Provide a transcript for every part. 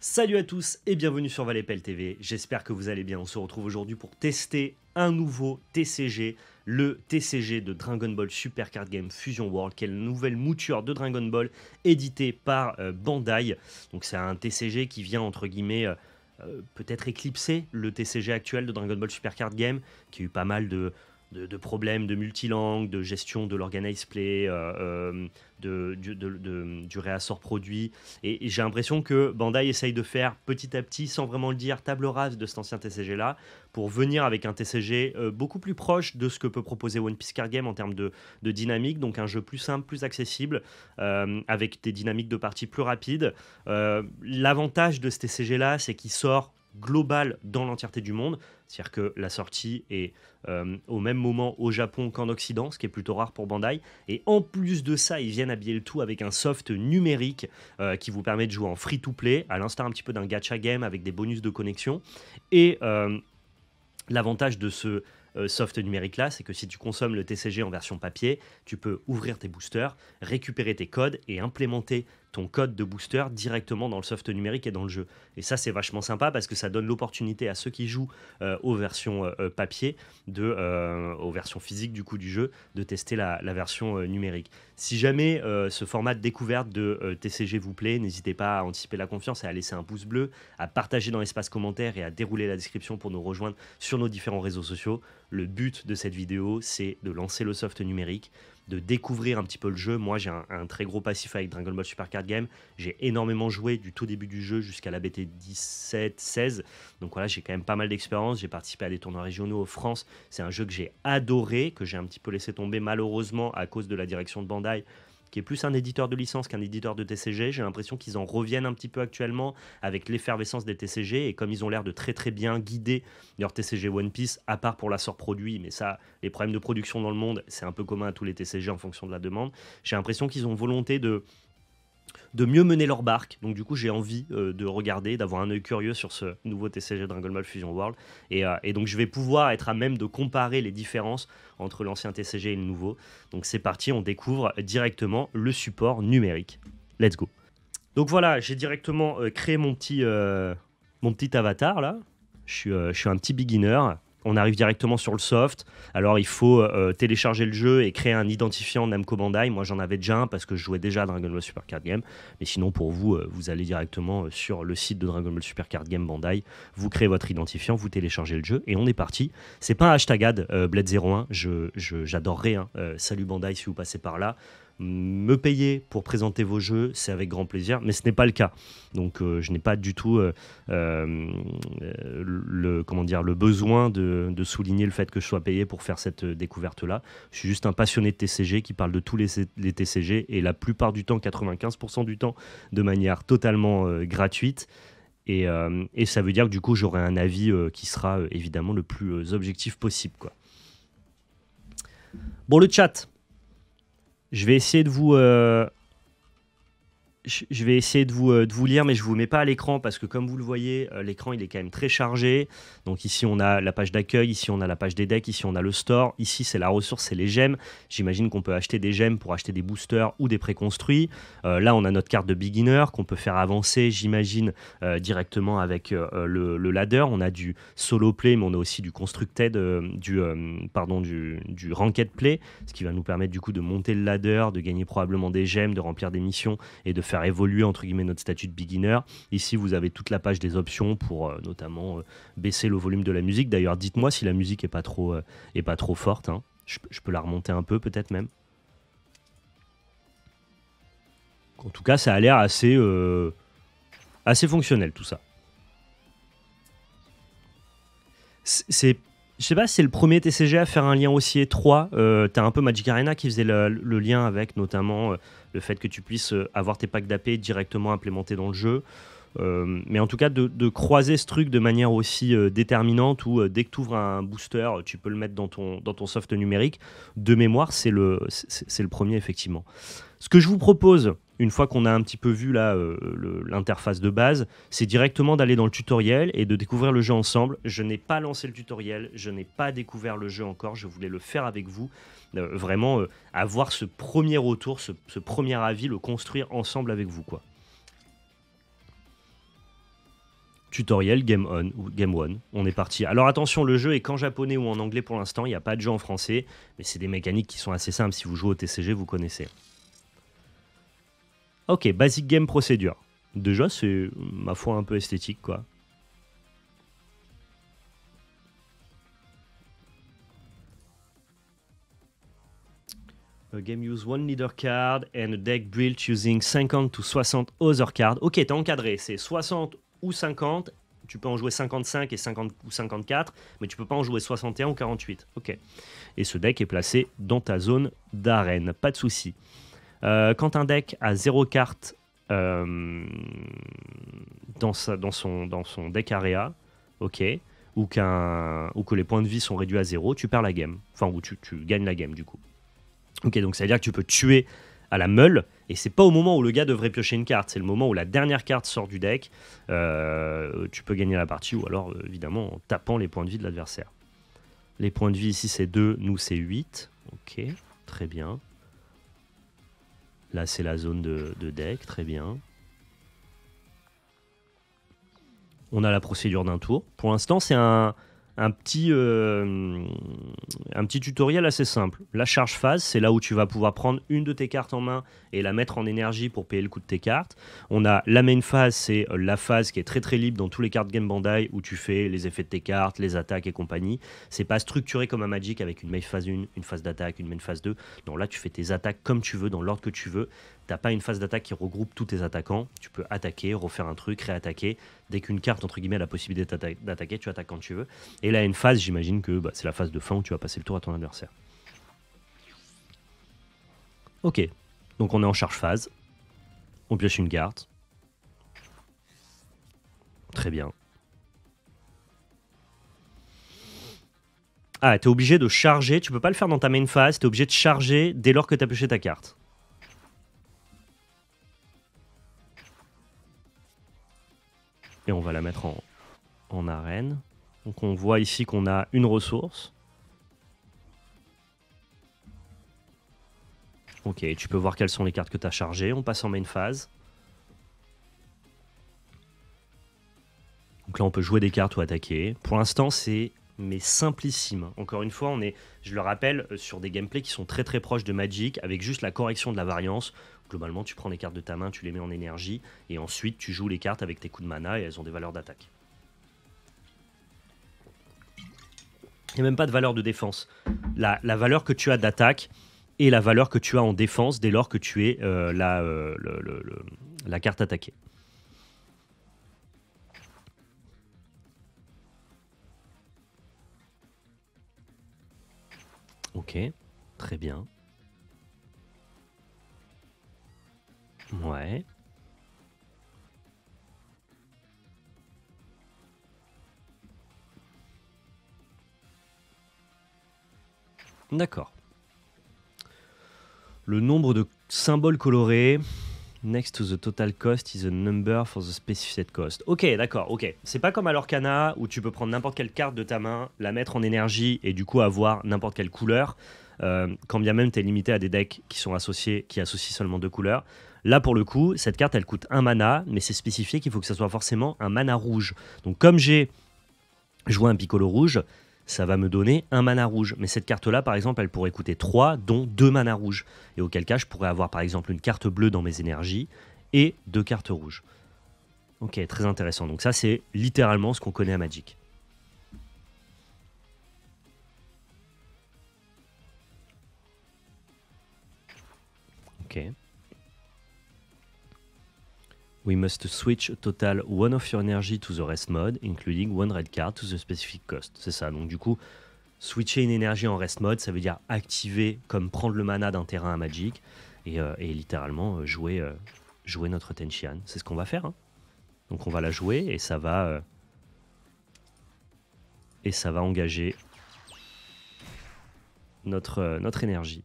Salut à tous et bienvenue sur Valepel TV, j'espère que vous allez bien. On se retrouve aujourd'hui pour tester un nouveau TCG, le TCG de Dragon Ball Super Card Game Fusion World, qui est la nouvelle mouture de Dragon Ball éditée par Bandai. Donc c'est un TCG qui vient entre guillemets peut-être éclipser le TCG actuel de Dragon Ball Super Card Game, qui a eu pas mal de problèmes de multilangue, de gestion de l'organize play, du réassort produit. Et j'ai l'impression que Bandai essaye de faire petit à petit, sans vraiment le dire, table rase de cet ancien TCG-là, pour venir avec un TCG beaucoup plus proche de ce que peut proposer One Piece Card Game en termes de dynamique, donc un jeu plus simple, plus accessible, avec des dynamiques de partie plus rapides. L'avantage de ce TCG-là, c'est qu'il sort global dans l'entièreté du monde, c'est-à-dire que la sortie est au même moment au Japon qu'en Occident, ce qui est plutôt rare pour Bandai, et en plus de ça, ils viennent habiller le tout avec un soft numérique qui vous permet de jouer en free-to-play, à l'instar un petit peu d'un gacha game avec des bonus de connexion, et l'avantage de ce soft numérique là, c'est que si tu consommes le TCG en version papier, tu peux ouvrir tes boosters, récupérer tes codes et implémenter ton code de booster directement dans le soft numérique et dans le jeu. Et ça, c'est vachement sympa parce que ça donne l'opportunité à ceux qui jouent aux versions papier, aux versions physiques du coup du jeu, de tester la version numérique. Si jamais ce format de découverte de TCG vous plaît, n'hésitez pas à anticiper la confiance et à laisser un pouce bleu, à partager dans l'espace commentaire et à dérouler la description pour nous rejoindre sur nos différents réseaux sociaux. Le but de cette vidéo, c'est de lancer le soft numérique, de découvrir un petit peu le jeu. Moi, j'ai un très gros passif avec Dragon Ball Super Card Game. J'ai énormément joué du tout début du jeu jusqu'à la BT 17-16. Donc voilà, j'ai quand même pas mal d'expérience. J'ai participé à des tournois régionaux en France. C'est un jeu que j'ai adoré, que j'ai un petit peu laissé tomber malheureusement à cause de la direction de Bandai, qui est plus un éditeur de licence qu'un éditeur de TCG. J'ai l'impression qu'ils en reviennent un petit peu actuellement avec l'effervescence des TCG, et comme ils ont l'air de très très bien guider leur TCG One Piece, à part pour l'assort produit, mais ça, les problèmes de production dans le monde, c'est un peu commun à tous les TCG en fonction de la demande. J'ai l'impression qu'ils ont volonté de mieux mener leur barque. Donc du coup, j'ai envie de regarder, d'avoir un œil curieux sur ce nouveau TCG Dragon Ball Fusion World. Et donc je vais pouvoir être à même de comparer les différences entre l'ancien TCG et le nouveau. Donc c'est parti, on découvre directement le support numérique. Let's go. Donc voilà, j'ai directement créé mon petit avatar là. Je suis un petit beginner. On arrive directement sur le soft. Alors, il faut télécharger le jeu et créer un identifiant Namco Bandai. Moi, j'en avais déjà un parce que je jouais déjà à Dragon Ball Super Card Game. Mais sinon, pour vous, vous allez directement sur le site de Dragon Ball Super Card Game Bandai. Vous créez votre identifiant, vous téléchargez le jeu et on est parti. C'est pas un hashtag ad, Bled01. J'adorerais. Hein. Salut Bandai si vous passez par là. Me payer pour présenter vos jeux, c'est avec grand plaisir, mais ce n'est pas le cas. Donc je n'ai pas du tout le besoin de souligner le fait que je sois payé pour faire cette découverte-là. Je suis juste un passionné de TCG qui parle de tous les TCG, et la plupart du temps, 95% du temps, de manière totalement gratuite. Et ça veut dire que du coup, j'aurai un avis qui sera évidemment le plus objectif possible, quoi. Bon, le chat. Je vais essayer de vous lire, mais je ne vous mets pas à l'écran parce que, comme vous le voyez, l'écran il est quand même très chargé. Donc ici on a la page d'accueil, ici on a la page des decks, ici on a le store, ici c'est la ressource, c'est les gemmes. J'imagine qu'on peut acheter des gemmes pour acheter des boosters ou des préconstruits. Là on a notre carte de beginner qu'on peut faire avancer, j'imagine, directement avec le ladder. On a du solo play, mais on a aussi du constructed, du ranked play, ce qui va nous permettre du coup de monter le ladder, de gagner probablement des gemmes, de remplir des missions et de faire évoluer entre guillemets notre statut de beginner. Ici vous avez toute la page des options pour notamment baisser le volume de la musique. D'ailleurs dites-moi si la musique est pas trop forte, hein. Je peux la remonter un peu peut-être même. En tout cas ça a l'air assez fonctionnel tout ça. Je sais pas si c'est le premier TCG à faire un lien aussi étroit. T'as un peu Magic Arena qui faisait le lien avec notamment le fait que tu puisses avoir tes packs d'AP directement implémentés dans le jeu. Mais en tout cas, de croiser ce truc de manière aussi déterminante où dès que tu ouvres un booster, tu peux le mettre dans ton soft numérique. De mémoire, c'est le premier, effectivement. Ce que je vous propose, une fois qu'on a un petit peu vu là l'interface de base, c'est directement d'aller dans le tutoriel et de découvrir le jeu ensemble. Je n'ai pas lancé le tutoriel, je n'ai pas découvert le jeu encore, je voulais le faire avec vous. Vraiment avoir ce premier retour, ce premier avis, le construire ensemble avec vous, quoi. Tutoriel Game On ou Game One. On est parti. Alors attention, le jeu est qu'en japonais ou en anglais pour l'instant. Il n'y a pas de jeu en français. Mais c'est des mécaniques qui sont assez simples. Si vous jouez au TCG, vous connaissez. Ok, Basic Game Procedure. Déjà, c'est, ma foi, un peu esthétique, quoi. A game use one leader card and a deck built using 50 to 60 other cards. Ok, t'es encadré. C'est 60 ou 50. Tu peux en jouer 55 et 50 ou 54, mais tu peux pas en jouer 61 ou 48. Ok. Et ce deck est placé dans ta zone d'arène. Pas de souci. Quand un deck a 0 carte dans son deck area, ok, ou que les points de vie sont réduits à 0, tu perds la game. Enfin, ou tu gagnes la game du coup. Ok, donc ça veut dire que tu peux tuer à la meule, et c'est pas au moment où le gars devrait piocher une carte, c'est le moment où la dernière carte sort du deck, tu peux gagner la partie, ou alors évidemment en tapant les points de vie de l'adversaire. Les points de vie ici c'est 2, nous c'est 8, ok, très bien. Là c'est la zone de deck, très bien. On a la procédure d'un tour. Pour l'instant c'est un petit tutoriel assez simple. La charge phase, c'est là où tu vas pouvoir prendre une de tes cartes en main et la mettre en énergie pour payer le coût de tes cartes. On a la main phase, c'est la phase qui est très très libre dans tous les cartes Game Bandai où tu fais les effets de tes cartes, les attaques et compagnie. C'est pas structuré comme un Magic avec une main phase 1, une phase d'attaque, une main phase 2. Non, là tu fais tes attaques comme tu veux, dans l'ordre que tu veux. T'as pas une phase d'attaque qui regroupe tous tes attaquants. Tu peux attaquer, refaire un truc, réattaquer. Dès qu'une carte, entre guillemets, a la possibilité d'attaquer, tu attaques quand tu veux. Et là, une phase, j'imagine que c'est la phase de fin où tu vas passer le tour à ton adversaire. Ok, donc on est en charge phase. On pioche une carte. Très bien. Ah, t'es obligé de charger. Tu peux pas le faire dans ta main phase. T'es obligé de charger dès lors que t'as pioché ta carte. Et on va la mettre en arène. Donc on voit ici qu'on a une ressource. Ok, tu peux voir quelles sont les cartes que tu as chargées. On passe en main phase. Donc là, on peut jouer des cartes ou attaquer. Pour l'instant, c'est simplissime. Encore une fois, je le rappelle, sur des gameplays qui sont très très proches de Magic, avec juste la correction de la variance. Globalement, tu prends les cartes de ta main, tu les mets en énergie, et ensuite tu joues les cartes avec tes coups de mana, et elles ont des valeurs d'attaque. Il n'y a même pas de valeur de défense. La valeur que tu as d'attaque et la valeur que tu as en défense dès lors que tu es la carte attaquée. Ok, très bien. Ouais. D'accord. Le nombre de symboles colorés next to the total cost is a number for the specified cost. Ok, d'accord, ok. C'est pas comme à l'Orcana où tu peux prendre n'importe quelle carte de ta main, la mettre en énergie et du coup avoir n'importe quelle couleur. Quand bien même tu es limité à des decks qui associent seulement 2 couleurs. Là pour le coup, cette carte elle coûte 1 mana, mais c'est spécifié qu'il faut que ça soit forcément un mana rouge. Donc comme j'ai joué un Piccolo rouge, ça va me donner un mana rouge. Mais cette carte-là, par exemple, elle pourrait coûter 3, dont 2 mana rouges. Et auquel cas, je pourrais avoir, par exemple, une carte bleue dans mes énergies et 2 cartes rouges. Ok, très intéressant. Donc ça, c'est littéralement ce qu'on connaît à Magic. Ok. We must switch a total one of your energy to the rest mode, including one red card to the specific cost. C'est ça. Donc du coup, switcher une énergie en rest mode, ça veut dire activer comme prendre le mana d'un terrain à Magic et littéralement jouer notre Tenchian. C'est ce qu'on va faire. Hein. Donc on va la jouer et ça va engager notre énergie.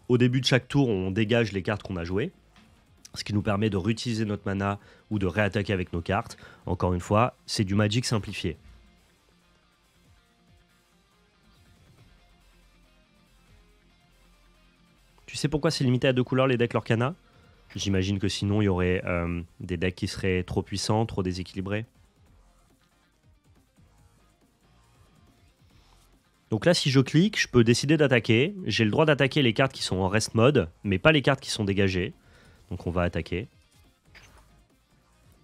Au début de chaque tour, on dégage les cartes qu'on a jouées, ce qui nous permet de réutiliser notre mana ou de réattaquer avec nos cartes. Encore une fois, c'est du Magic simplifié. Tu sais pourquoi c'est limité à 2 couleurs les decks Lorcana? J'imagine que sinon il y aurait des decks qui seraient trop puissants, trop déséquilibrés. Donc là, si je clique, je peux décider d'attaquer. J'ai le droit d'attaquer les cartes qui sont en rest mode, mais pas les cartes qui sont dégagées. Donc on va attaquer.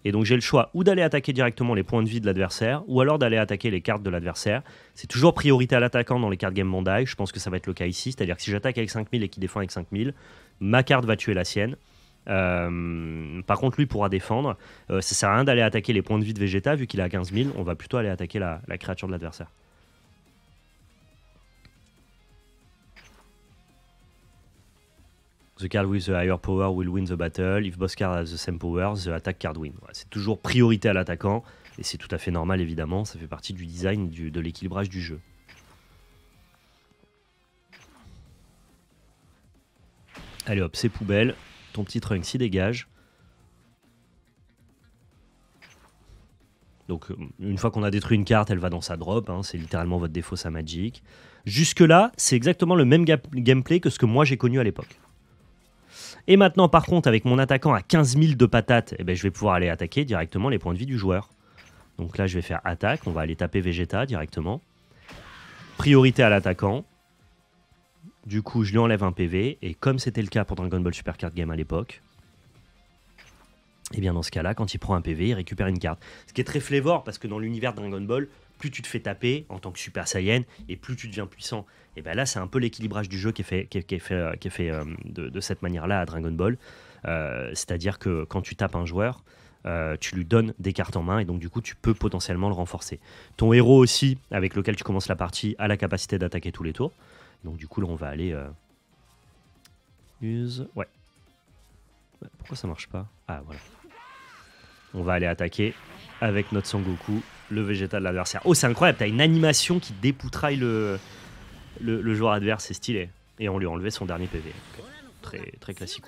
Et donc j'ai le choix ou d'aller attaquer directement les points de vie de l'adversaire, ou alors d'aller attaquer les cartes de l'adversaire. C'est toujours priorité à l'attaquant dans les cartes Game Bandai. Je pense que ça va être le cas ici. C'est-à-dire que si j'attaque avec 5000 et qu'il défend avec 5000, ma carte va tuer la sienne. Par contre, lui pourra défendre. Ça sert à rien d'aller attaquer les points de vie de Vegeta, vu qu'il a 15 000. On va plutôt aller attaquer la créature de l'adversaire. The card with the higher power will win the battle. If both cards have the same power, the attack card win. Voilà, c'est toujours priorité à l'attaquant. Et c'est tout à fait normal, évidemment. Ça fait partie du design, de l'équilibrage du jeu. Allez hop, c'est poubelle. Ton petit Trunks s'y dégage. Donc une fois qu'on a détruit une carte, elle va dans sa drop. Hein, c'est littéralement votre défaut, sa magic. Jusque là, c'est exactement le même gameplay que ce que moi j'ai connu à l'époque. Et maintenant, par contre, avec mon attaquant à 15 000 de patates, eh ben, je vais pouvoir aller attaquer directement les points de vie du joueur. Donc là, je vais faire attaque. On va aller taper Vegeta directement. Priorité à l'attaquant. Du coup, je lui enlève un PV. Et comme c'était le cas pour Dragon Ball Super Card Game à l'époque, et bien dans ce cas-là, quand il prend un PV, il récupère une carte. Ce qui est très flavor, parce que dans l'univers de Dragon Ball, plus tu te fais taper en tant que Super Saiyan, et plus tu deviens puissant. Et bien là, c'est un peu l'équilibrage du jeu qui est fait de cette manière-là à Dragon Ball. C'est-à-dire que quand tu tapes un joueur, tu lui donnes des cartes en main, et donc du coup, tu peux potentiellement le renforcer. Ton héros aussi, avec lequel tu commences la partie, a la capacité d'attaquer tous les tours. Donc du coup, là, on va aller... Use... Ouais. Pourquoi ça marche pas? Ah, voilà. On va aller attaquer avec notre Sangoku, le Vegeta de l'adversaire. Oh, c'est incroyable, t'as une animation qui dépoutraille le joueur adverse, c'est stylé. Et on lui a enlevé son dernier PV. Okay. Très, très classique.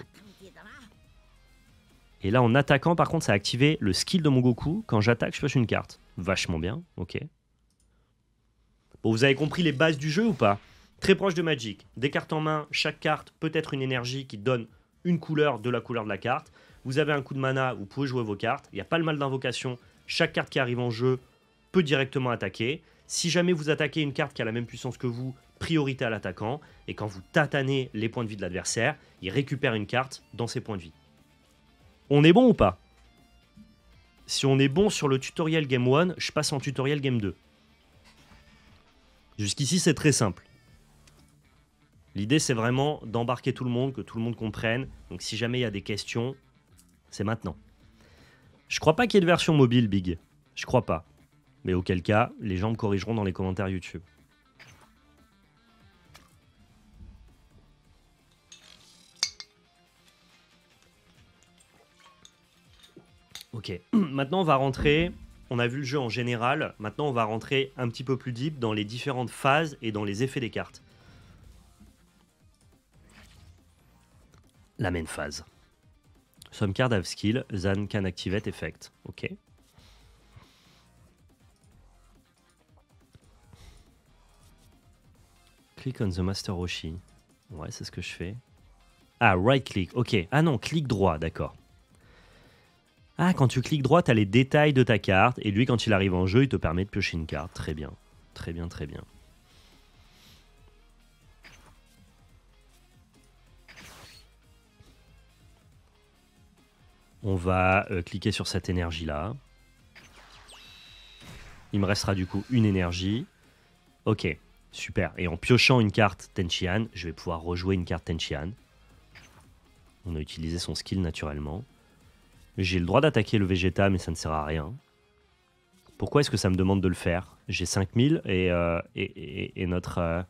Et là, en attaquant, par contre, ça a activé le skill de mon Goku. Quand j'attaque, je pioche une carte. Vachement bien, ok. Bon, vous avez compris les bases du jeu ou pas? Très proche de Magic. Des cartes en main, chaque carte peut être une énergie qui donne une couleur de la couleur de la carte. Vous avez un coup de mana, vous pouvez jouer vos cartes. Il n'y a pas le mal d'invocation. Chaque carte qui arrive en jeu peut directement attaquer. Si jamais vous attaquez une carte qui a la même puissance que vous, priorité à l'attaquant. Et quand vous tatanez les points de vie de l'adversaire, il récupère une carte dans ses points de vie. On est bon ou pas? Si on est bon sur le tutoriel Game 1, je passe en tutoriel Game 2. Jusqu'ici, c'est très simple. L'idée, c'est vraiment d'embarquer tout le monde, que tout le monde comprenne. Donc si jamais il y a des questions, c'est maintenant. Je crois pas qu'il y ait de version mobile, Big. Je crois pas. Mais auquel cas, les gens me corrigeront dans les commentaires YouTube. Ok, maintenant on va rentrer, on a vu le jeu en général, maintenant on va rentrer un petit peu plus deep dans les différentes phases et dans les effets des cartes. La main phase. Some card have skill, then can activate effect. Ok. Click on the Master Roshi. Ouais, c'est ce que je fais. Ah, right click, ok. Ah non, clic droit, d'accord. Ah, quand tu cliques droit, tu as les détails de ta carte. Et lui, quand il arrive en jeu, il te permet de piocher une carte. Très bien. Très bien, très bien. On va cliquer sur cette énergie-là. Il me restera du coup une énergie. Ok, super. Et en piochant une carte Tenchian, je vais pouvoir rejouer une carte Tenchian. On a utilisé son skill naturellement. J'ai le droit d'attaquer le Vegeta, mais ça ne sert à rien. Pourquoi est-ce que ça me demande de le faire? J'ai 5000 et notre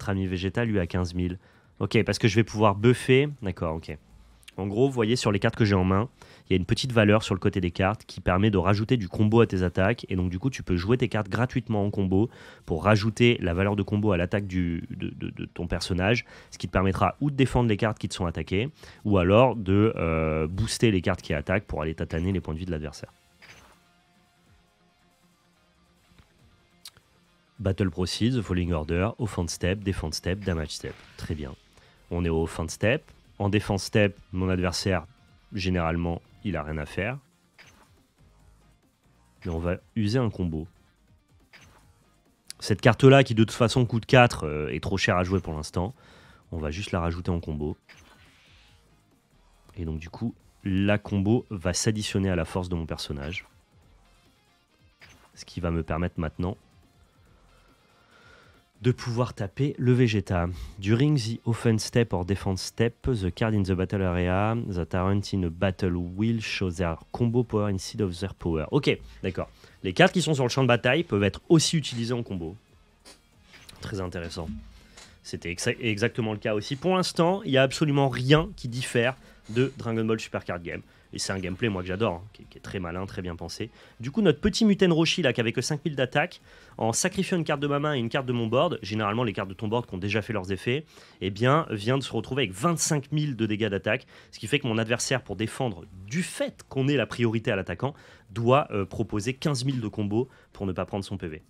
ami Vegeta, lui, a 15 000. Ok, parce que je vais pouvoir buffer. D'accord, ok. En gros, vous voyez sur les cartes que j'ai en main, il y a une petite valeur sur le côté des cartes qui permet de rajouter du combo à tes attaques. Et donc, du coup, tu peux jouer tes cartes gratuitement en combo pour rajouter la valeur de combo à l'attaque de ton personnage. Ce qui te permettra ou de défendre les cartes qui te sont attaquées, ou alors de booster les cartes qui attaquent pour aller tataner les points de vie de l'adversaire. Battle proceeds, falling order, offense step, defense step, damage step. Très bien. On est au offense step. En défense step, mon adversaire, généralement, il a rien à faire. Mais on va user un combo. Cette carte-là, qui de toute façon coûte 4, est trop chère à jouer pour l'instant. On va juste la rajouter en combo. Et donc du coup, la combo va s'additionner à la force de mon personnage. Ce qui va me permettre maintenant de pouvoir taper le Vegeta. During the offense step or defense step, the card in the battle area that aren't in a battle will show their combo power instead of their power. Ok, d'accord. Les cartes qui sont sur le champ de bataille peuvent être aussi utilisées en combo. Très intéressant. C'était exactement le cas aussi. Pour l'instant, il n'y a absolument rien qui diffère de Dragon Ball Super Card Game. Et c'est un gameplay, moi, que j'adore, hein, qui est très malin, très bien pensé. Du coup, notre petit Muten Roshi, là, qui avait que 5000 d'attaque, en sacrifiant une carte de ma main et une carte de mon board, généralement les cartes de ton board qui ont déjà fait leurs effets, eh bien, vient de se retrouver avec 25 000 de dégâts d'attaque, ce qui fait que mon adversaire, pour défendre du fait qu'on ait la priorité à l'attaquant, doit proposer 15 000 de combos pour ne pas prendre son PV.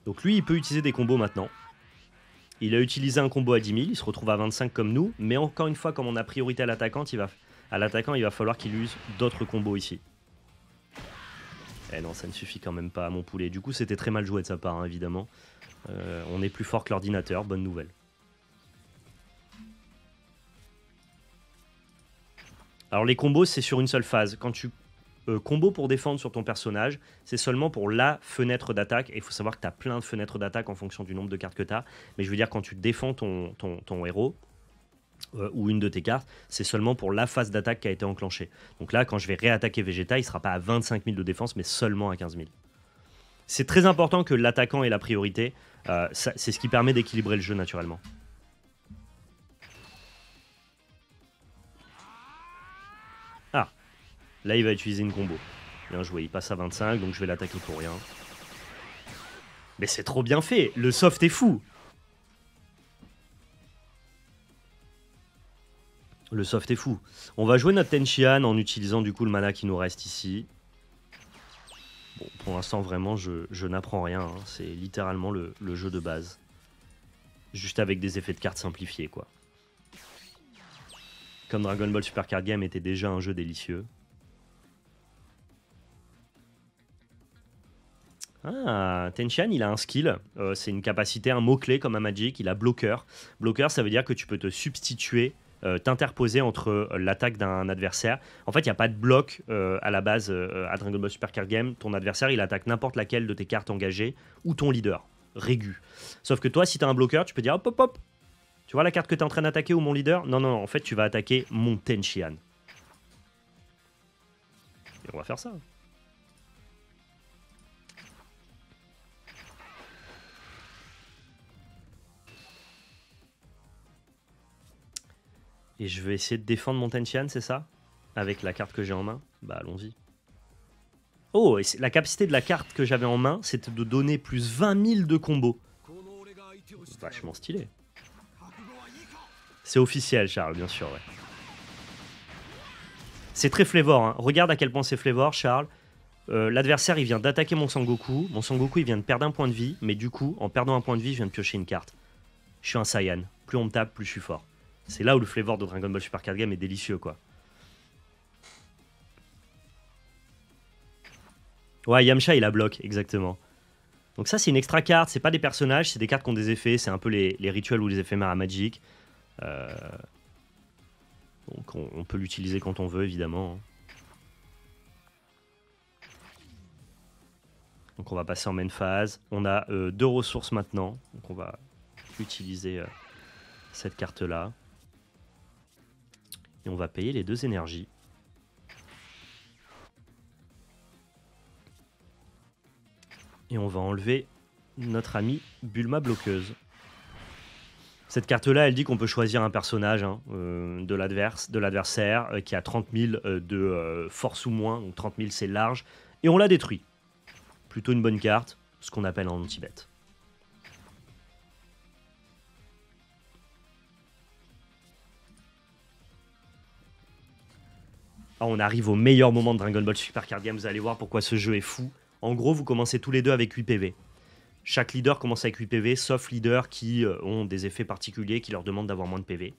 Donc lui, il peut utiliser des combos maintenant. Il a utilisé un combo à 10 000, il se retrouve à 25 comme nous, mais encore une fois, comme on a priorité à l'attaquant, il va falloir qu'il use d'autres combos ici. Eh non, ça ne suffit quand même pas à mon poulet. Du coup, c'était très mal joué de sa part, hein, évidemment. On est plus fort que l'ordinateur, bonne nouvelle. Alors les combos, c'est sur une seule phase. Quand tu combo pour défendre sur ton personnage, c'est seulement pour la fenêtre d'attaque. Et il faut savoir que tu as plein de fenêtres d'attaque en fonction du nombre de cartes que tu as. Mais je veux dire, quand tu défends ton héros, ou une de tes cartes, c'est seulement pour la phase d'attaque qui a été enclenchée. Donc là, quand je vais réattaquer Vegeta, il ne sera pas à 25 000 de défense, mais seulement à 15 000. C'est très important que l'attaquant ait la priorité. C'est ce qui permet d'équilibrer le jeu naturellement. Ah, là, il va utiliser une combo. Bien joué, il passe à 25, donc je vais l'attaquer pour rien. Mais c'est trop bien fait, le soft est fou. Le soft est fou. On va jouer notre Tenshinhan en utilisant du coup le mana qui nous reste ici. Bon, pour l'instant, vraiment, je n'apprends rien. Hein. C'est littéralement le jeu de base. Juste avec des effets de cartes simplifiés, quoi. Comme Dragon Ball Super Card Game était déjà un jeu délicieux. Ah, Tenshinhan, il a un skill. C'est une capacité, un mot-clé comme un Magic. Il a bloqueur. Bloqueur, ça veut dire que tu peux te substituer, t'interposer entre l'attaque d'un adversaire. En fait, il n'y a pas de bloc à la base à Dragon Ball Super Card Game. Ton adversaire, il attaque n'importe laquelle de tes cartes engagées ou ton leader, Régu. Sauf que toi, si tu as un bloqueur, tu peux dire hop, hop, hop. Tu vois la carte que tu es en train d'attaquer ou mon leader? Non, non, non, en fait, tu vas attaquer mon Tenshinhan. Et on va faire ça. Et je vais essayer de défendre mon Tenshinhan, c'est ça? Avec la carte que j'ai en main? Bah allons-y. Oh, et la capacité de la carte que j'avais en main, c'était de donner plus 20 000 de combos. Vachement stylé. C'est officiel, Charles, bien sûr, ouais. C'est très flavor, hein. Regarde à quel point c'est flavor, Charles. L'adversaire, il vient d'attaquer mon Sangoku. Mon Sangoku, il vient de perdre un point de vie. Mais du coup, en perdant un point de vie, je viens de piocher une carte. Je suis un Saiyan. Plus on me tape, plus je suis fort. C'est là où le flavor de Dragon Ball Super Card Game est délicieux, quoi. Ouais, Yamcha, il a bloc, exactement. Donc ça, c'est une extra carte. C'est pas des personnages, c'est des cartes qui ont des effets. C'est un peu les rituels ou les éphémères à Magic. Donc on peut l'utiliser quand on veut, évidemment. Donc on va passer en main phase. On a 2 ressources maintenant. Donc on va utiliser cette carte-là. Et on va payer les 2 énergies. Et on va enlever notre amie Bulma bloqueuse. Cette carte-là, elle dit qu'on peut choisir un personnage de l'adversaire qui a 30 000 de force ou moins. Donc 30 000, c'est large. Et on la détruit. Plutôt une bonne carte, ce qu'on appelle en anti-bet. Ah, on arrive au meilleur moment de Dragon Ball Super Card Game. Vous allez voir pourquoi ce jeu est fou. En gros, vous commencez tous les deux avec 8 PV. Chaque leader commence avec 8 PV, sauf leaders qui ont des effets particuliers qui leur demandent d'avoir moins de PV.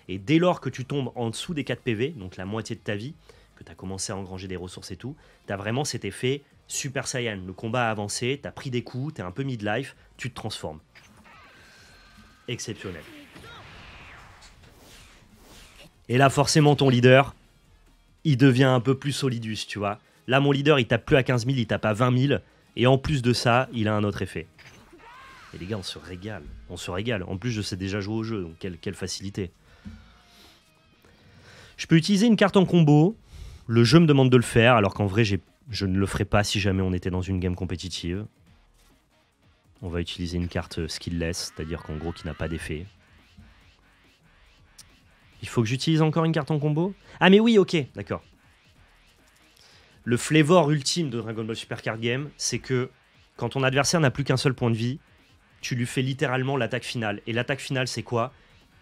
Et dès lors que tu tombes en dessous des 4 PV, donc la moitié de ta vie, que tu as commencé à engranger des ressources et tout, tu as vraiment cet effet Super Saiyan. Le combat a avancé, tu as pris des coups, tu es un peu midlife, tu te transformes. Exceptionnel. Et là, forcément, ton leader, il devient un peu plus solidus, tu vois. Là, mon leader, il tape plus à 15 000, il tape à 20 000. Et en plus de ça, il a un autre effet. Et les gars, on se régale. On se régale. En plus, je sais déjà jouer au jeu, donc quelle facilité. Je peux utiliser une carte en combo. Le jeu me demande de le faire, alors qu'en vrai, je ne le ferai pas si jamais on était dans une game compétitive. On va utiliser une carte skillless, c'est-à-dire qu'en gros, qui n'a pas d'effet. Il faut que j'utilise encore une carte en combo? Ah mais oui, ok, d'accord. Le flavor ultime de Dragon Ball Super Card Game, c'est que quand ton adversaire n'a plus qu'un seul point de vie, tu lui fais littéralement l'attaque finale. Et l'attaque finale, c'est quoi?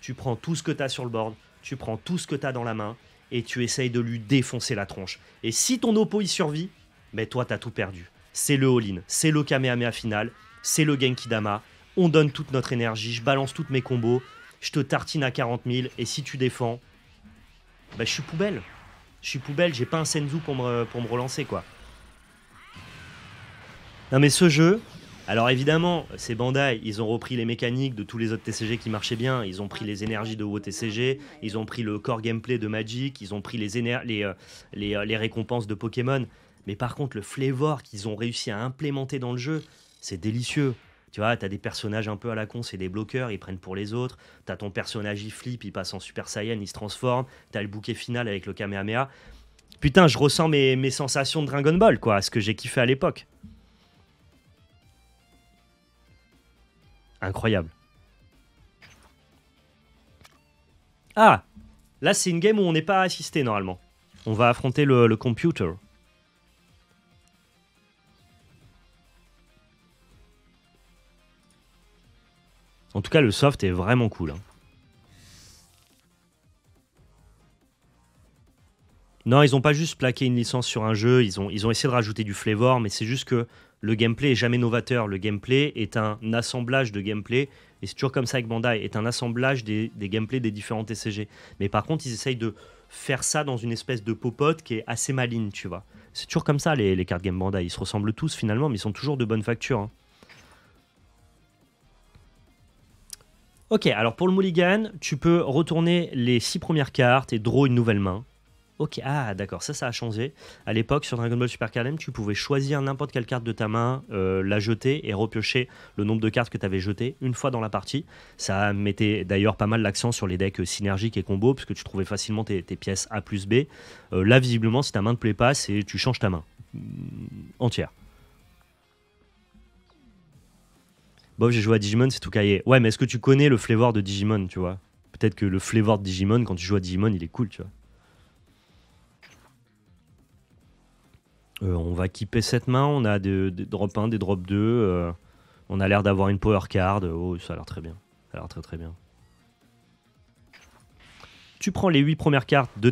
Tu prends tout ce que tu as sur le board, tu prends tout ce que tu as dans la main, et tu essayes de lui défoncer la tronche. Et si ton oppo il survit, ben toi, tu as tout perdu. C'est le all-in, c'est le Kamehameha final, c'est le Genki Dama, on donne toute notre énergie, je balance toutes mes combos, je te tartine à 40 000, et si tu défends, bah, je suis poubelle. Je suis poubelle, j'ai pas un Senzu pour me relancer, quoi. Non mais ce jeu, alors évidemment, c'est Bandai, ils ont repris les mécaniques de tous les autres TCG qui marchaient bien, ils ont pris les énergies de WoTCG, ils ont pris le core gameplay de Magic, ils ont pris les récompenses de Pokémon, mais par contre le flavor qu'ils ont réussi à implémenter dans le jeu, c'est délicieux. Tu vois, t'as des personnages un peu à la con, c'est des bloqueurs, ils prennent pour les autres. T'as ton personnage, il flippe, il passe en Super Saiyan, il se transforme. T'as le bouquet final avec le Kamehameha. Putain, je ressens mes sensations de Dragon Ball, quoi, ce que j'ai kiffé à l'époque. Incroyable. Ah, là c'est une game où on n'est pas assisté normalement. On va affronter le computer. En tout cas, le soft est vraiment cool. Hein. Non, ils n'ont pas juste plaqué une licence sur un jeu, ils ont essayé de rajouter du flavor, mais c'est juste que le gameplay est jamais novateur. Le gameplay est un assemblage de gameplay, et c'est toujours comme ça avec Bandai, est un assemblage des gameplays des différents TCG. Mais par contre, ils essayent de faire ça dans une espèce de popote qui est assez maligne, tu vois. C'est toujours comme ça, les cartes game Bandai. Ils se ressemblent tous finalement, mais ils sont toujours de bonne facture. Hein. Ok, alors pour le mulligan, tu peux retourner les 6 premières cartes et draw une nouvelle main. Ok, ah d'accord, ça a changé. À l'époque, sur Dragon Ball Super Card Game, tu pouvais choisir n'importe quelle carte de ta main, la jeter et repiocher le nombre de cartes que tu avais jetées une fois dans la partie. Ça mettait d'ailleurs pas mal l'accent sur les decks synergiques et combos, puisque tu trouvais facilement tes pièces A plus B. Là, visiblement, si ta main ne te plaît pas, tu changes ta main entière. Bob, j'ai joué à Digimon, c'est tout caillé. Ouais, mais est-ce que tu connais le flavor de Digimon, tu vois? Peut-être que le flavor de Digimon, quand tu joues à Digimon, il est cool, tu vois. On va équiper cette main, on a des drop 1, des drop 2, on a l'air d'avoir une power card, oh ça a l'air très bien, ça a l'air très très bien. Tu prends les 8 premières cartes de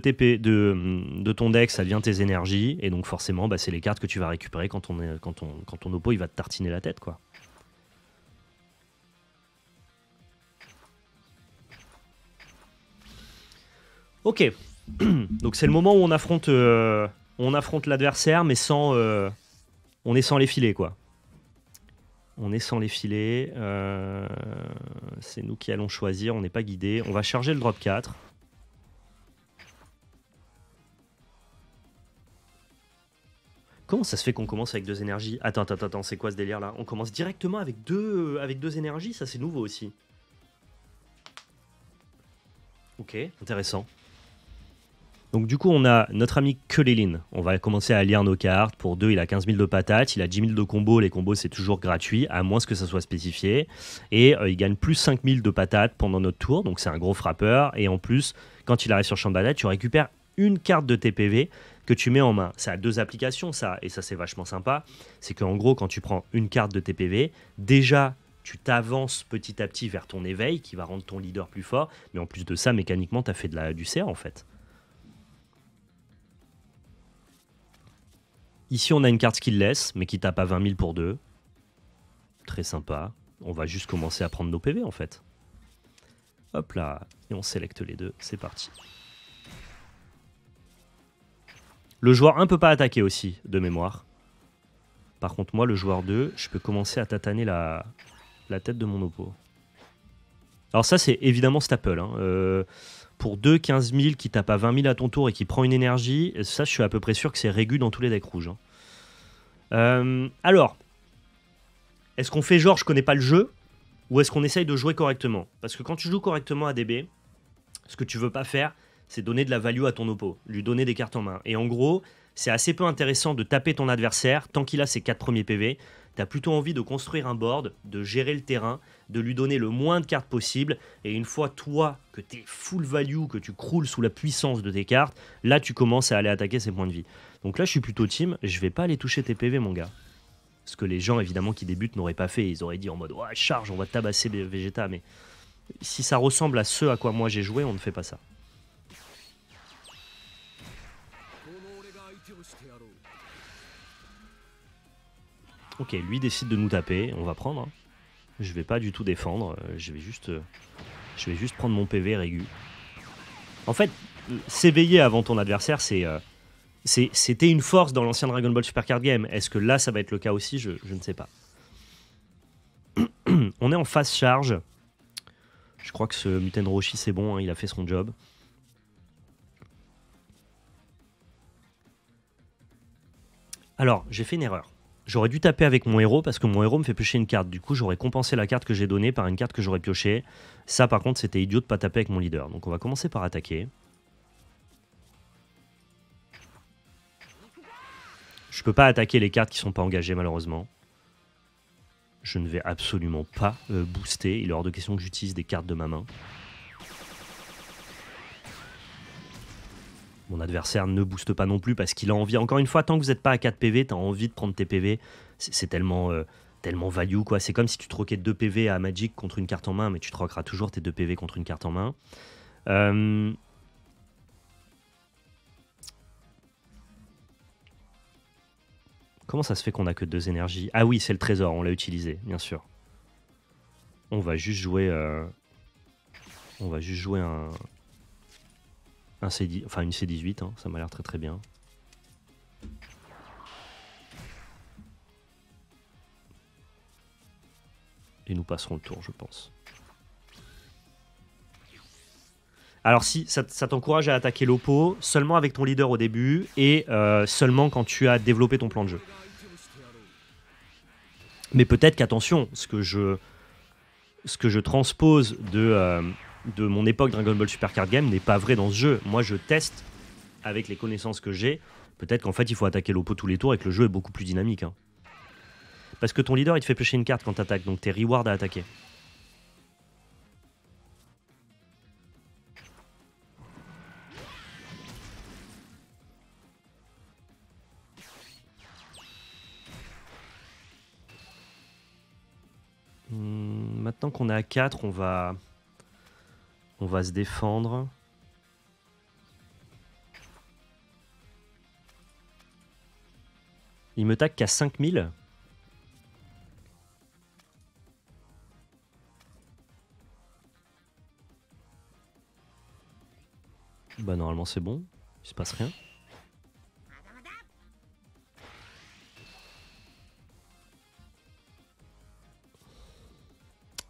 ton deck, ça devient tes énergies, et donc forcément bah, c'est les cartes que tu vas récupérer quand ton oppo il va te tartiner la tête quoi. Ok, donc c'est le moment où on affronte l'adversaire, mais sans, on est sans les filets, quoi. On est sans les filets. C'est nous qui allons choisir, on n'est pas guidé. On va charger le drop 4. Comment ça se fait qu'on commence avec 2 énergies? Attends, c'est quoi ce délire là? On commence directement avec deux énergies, ça c'est nouveau aussi. Ok, intéressant. Donc du coup, on a notre ami Kulilin. On va commencer à lire nos cartes. Pour 2, il a 15 000 de patates, il a 10 000 de combos. Les combos, c'est toujours gratuit, à moins que ça soit spécifié. Et il gagne plus 5 000 de patates pendant notre tour, donc c'est un gros frappeur. Et en plus, quand il arrive sur champ de bataille, tu récupères une carte de TPV que tu mets en main. Ça a 2 applications, ça, et ça c'est vachement sympa. C'est qu'en gros, quand tu prends une carte de TPV, déjà, tu t'avances petit à petit vers ton éveil, qui va rendre ton leader plus fort. Mais en plus de ça, mécaniquement, tu as fait du CR en fait. Ici, on a une carte skillless, mais qui tape à 20 000 pour 2. Très sympa. On va juste commencer à prendre nos PV en fait. Hop là. Et on sélecte les deux. C'est parti. Le joueur 1 peut pas attaquer aussi, de mémoire. Par contre, moi, le joueur 2, je peux commencer à tataner la tête de mon oppo. Alors ça, c'est évidemment Staple. Hein. Pour 2, 15 000 qui tape à 20 000 à ton tour et qui prend une énergie, ça, je suis à peu près sûr que c'est régu dans tous les decks rouges. Hein. Alors, est-ce qu'on fait genre je connais pas le jeu ou est-ce qu'on essaye de jouer correctement? Parce que quand tu joues correctement à DB, ce que tu veux pas faire, c'est donner de la value à ton oppo, lui donner des cartes en main. Et en gros, c'est assez peu intéressant de taper ton adversaire tant qu'il a ses 4 premiers PV. Tu as plutôt envie de construire un board, de gérer le terrain, de lui donner le moins de cartes possible. Et une fois, toi, que tu es full value, que tu croules sous la puissance de tes cartes, là, tu commences à aller attaquer ses points de vie. Donc là, je suis plutôt team, je vais pas aller toucher tes PV, mon gars. Ce que les gens, évidemment, qui débutent n'auraient pas fait. Ils auraient dit en mode, ouais, charge, on va tabasser Vegeta. Mais si ça ressemble à ce à quoi moi j'ai joué, on ne fait pas ça. Ok, lui décide de nous taper, on va prendre. Hein. Je vais pas du tout défendre, je vais juste prendre mon PV régu. En fait, s'éveiller avant ton adversaire, c'était une force dans l'ancien Dragon Ball Super Card Game. Est-ce que là, ça va être le cas aussi? Je ne sais pas. On est en phase charge. Je crois que ce Muten Roshi, c'est bon, hein, il a fait son job. Alors, j'ai fait une erreur. J'aurais dû taper avec mon héros parce que mon héros me fait piocher une carte. Du coup, j'aurais compensé la carte que j'ai donnée par une carte que j'aurais piochée. Ça, par contre, c'était idiot de pas taper avec mon leader. Donc, on va commencer par attaquer. Je peux pas attaquer les cartes qui sont pas engagées, malheureusement. Je ne vais absolument pas booster. Il est hors de question que j'utilise des cartes de ma main. Mon adversaire ne booste pas non plus parce qu'il a envie. Encore une fois, tant que vous n'êtes pas à 4 PV, tu as envie de prendre tes PV. C'est tellement, tellement value, quoi. C'est comme si tu troquais 2 PV à Magic contre une carte en main, mais tu troqueras toujours tes 2 PV contre une carte en main. Comment ça se fait qu'on a que 2 énergies? Ah oui, c'est le trésor, on l'a utilisé, bien sûr. On va juste jouer... On va juste jouer une C18, hein, ça m'a l'air très très bien. Et nous passerons le tour, je pense. Alors si, ça t'encourage à attaquer l'oppo seulement avec ton leader au début et seulement quand tu as développé ton plan de jeu. Mais peut-être qu'attention, ce que je transpose de mon époque Dragon Ball Super Card Game n'est pas vrai dans ce jeu. Moi, je teste avec les connaissances que j'ai. Peut-être qu'en fait, il faut attaquer l'oppo tous les tours et que le jeu est beaucoup plus dynamique. Hein. Parce que ton leader, il te fait piocher une carte quand tu attaques, donc t'es reward à attaquer. Maintenant qu'on est à 4, on va se défendre. Il me taque qu'à 5000. Bah normalement c'est bon, il se passe rien.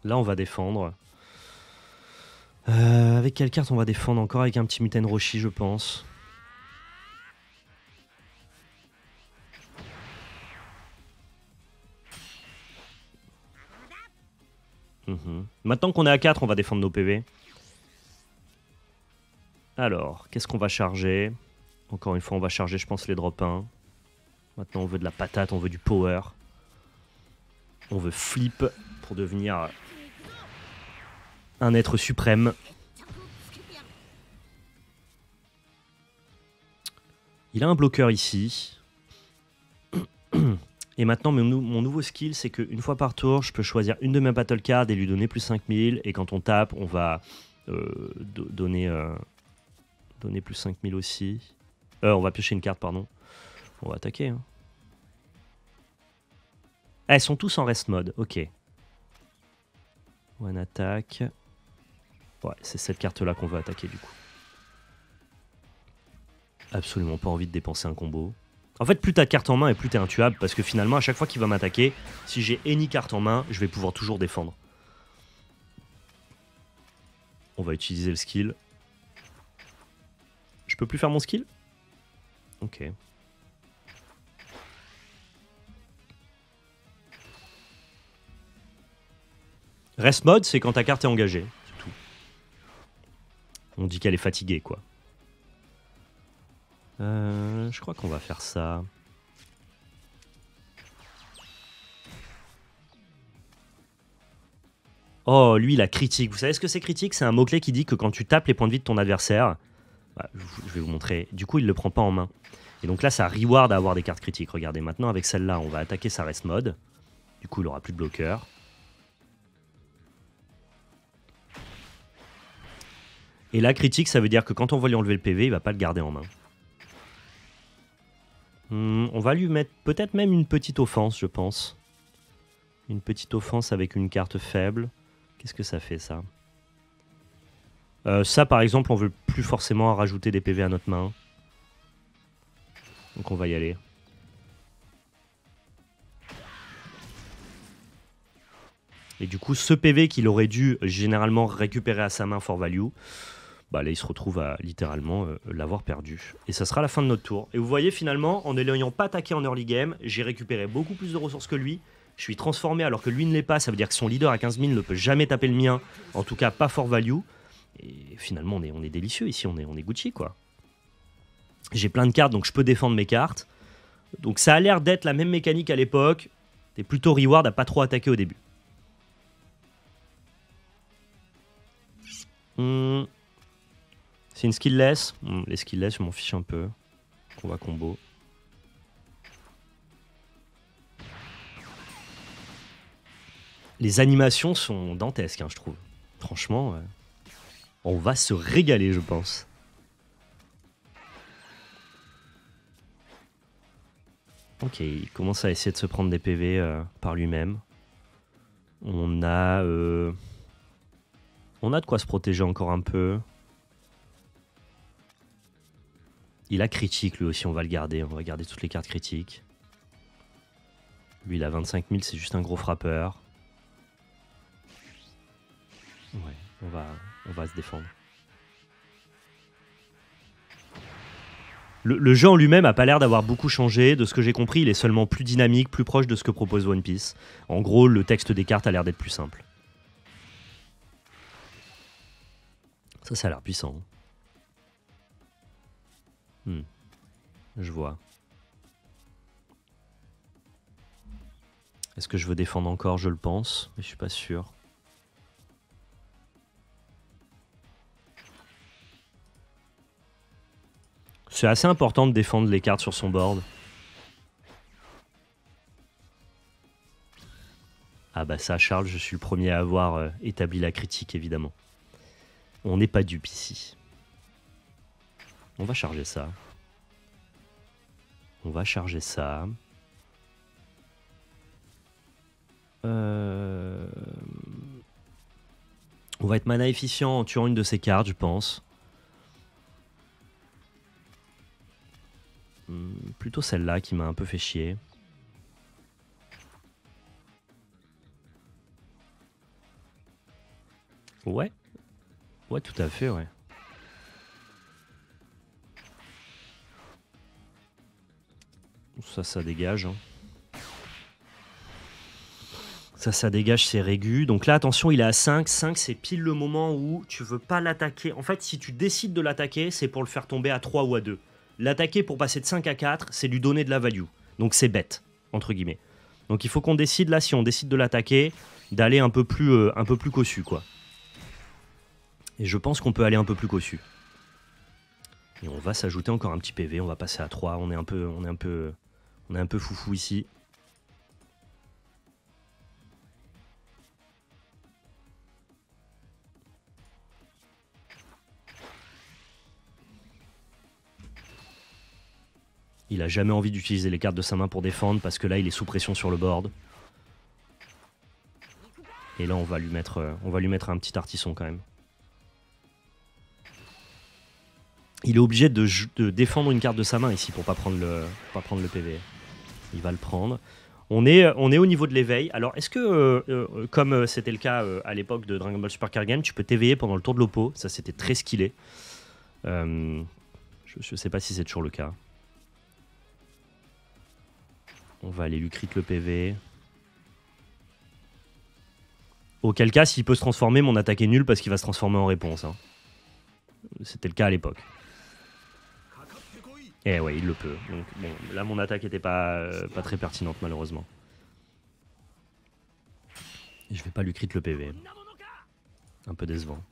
Là on va défendre. Avec quelle carte on va défendre? Encore avec un petit Muten Roshi je pense. Maintenant qu'on est à 4, on va défendre nos PV. Alors, qu'est-ce qu'on va charger? Encore une fois, on va charger, je pense, les drop 1. Maintenant, on veut de la patate, on veut du power. On veut flip pour devenir un être suprême. Il a un bloqueur ici. Et maintenant, mon nouveau skill, c'est qu'une fois par tour, je peux choisir une de mes battle cards et lui donner plus 5000. Et quand on tape, on va donner plus 5000 aussi. On va piocher une carte, pardon. On va attaquer. Hein. Ah, elles sont tous en rest mode, ok. One attack. Ouais, c'est cette carte-là qu'on veut attaquer du coup. Absolument pas envie de dépenser un combo. En fait, plus t'as de cartes en main et plus t'es intuable, parce que finalement, à chaque fois qu'il va m'attaquer, si j'ai any carte en main, je vais pouvoir toujours défendre. On va utiliser le skill. Je peux plus faire mon skill? Ok. Rest mode, c'est quand ta carte est engagée, c'est tout. On dit qu'elle est fatiguée, quoi. Je crois qu'on va faire ça. Oh, lui, il a critique. Vous savez ce que c'est critique? C'est un mot-clé qui dit que quand tu tapes les points de vie de ton adversaire, bah, je vais vous montrer, du coup, il ne le prend pas en main. Et donc là, ça reward à avoir des cartes critiques. Regardez, maintenant, avec celle-là, on va attaquer sa rest mode. Du coup, il aura plus de bloqueur. Et là, critique, ça veut dire que quand on va lui enlever le PV, il va pas le garder en main. On va lui mettre peut-être même une petite offense, je pense. Une petite offense avec une carte faible. Qu'est-ce que ça fait, ça? Ça, par exemple, on veut plus forcément rajouter des PV à notre main. Donc on va y aller. Et du coup, ce PV qu'il aurait dû généralement récupérer à sa main for value, bah là, il se retrouve à littéralement l'avoir perdu. Et ça sera la fin de notre tour. Et vous voyez, finalement, en ne l'ayant pas attaqué en early game, j'ai récupéré beaucoup plus de ressources que lui. Je suis transformé alors que lui ne l'est pas. Ça veut dire que son leader à 15 000 ne peut jamais taper le mien. En tout cas, pas for value. Et finalement, on est délicieux ici. On est Gucci, quoi. J'ai plein de cartes, donc je peux défendre mes cartes. Donc ça a l'air d'être la même mécanique à l'époque. T'es plutôt reward à pas trop attaquer au début. C'est une skillless. Les skillless, je m'en fiche un peu. On va combo. Les animations sont dantesques, hein, je trouve. Franchement, on va se régaler, je pense. Ok, il commence à essayer de se prendre des PV par lui-même. On a de quoi se protéger encore un peu. Il a critique lui aussi, on va le garder. On va garder toutes les cartes critiques. Lui, il a 25 000, c'est juste un gros frappeur. Ouais, on va se défendre. Le jeu en lui-même a pas l'air d'avoir beaucoup changé. De ce que j'ai compris, il est seulement plus dynamique, plus proche de ce que propose One Piece. En gros, le texte des cartes a l'air d'être plus simple. Ça a l'air puissant. Je vois. Est-ce que je veux défendre encore? Je le pense, mais je suis pas sûr. C'est assez important de défendre les cartes sur son board. Ah bah ça, Charles, je suis le premier à avoir établi la critique, évidemment. On n'est pas dupe ici. On va charger ça. On va charger ça. On va être mana efficient en tuant une de ces cartes, je pense. Plutôt celle-là qui m'a un peu fait chier. Ouais. Ouais, tout à fait, ouais. Ça dégage. Hein. Ça dégage, c'est régu. Donc là, attention, il est à 5. 5, c'est pile le moment où tu veux pas l'attaquer. En fait, si tu décides de l'attaquer, c'est pour le faire tomber à 3 ou à 2. L'attaquer pour passer de 5 à 4, c'est lui donner de la value. Donc c'est bête, entre guillemets. Donc il faut qu'on décide, là, si on décide de l'attaquer, d'aller un peu plus cossu, quoi. Et je pense qu'on peut aller un peu plus cossu. Et on va s'ajouter encore un petit PV, on va passer à 3. On est un peu foufou ici. Il a jamais envie d'utiliser les cartes de sa main pour défendre parce que là il est sous pression sur le board. Et là, on va lui mettre un petit artisson quand même. Il est obligé de défendre une carte de sa main ici pour pas prendre le PV. Il va le prendre. On est au niveau de l'éveil. Alors, est-ce que, comme c'était le cas à l'époque de Dragon Ball Super Card Game, tu peux t'éveiller pendant le tour de l'oppo? Ça, c'était très skillé. Je sais pas si c'est toujours le cas. On va aller lui crit le PV. Auquel cas, s'il peut se transformer, mon attaque est nulle parce qu'il va se transformer en réponse. Hein. C'était le cas à l'époque. Eh ouais, il le peut. Donc, bon, là, mon attaque n'était pas très pertinente, malheureusement. Et je vais pas lui crit le PV. Un peu décevant.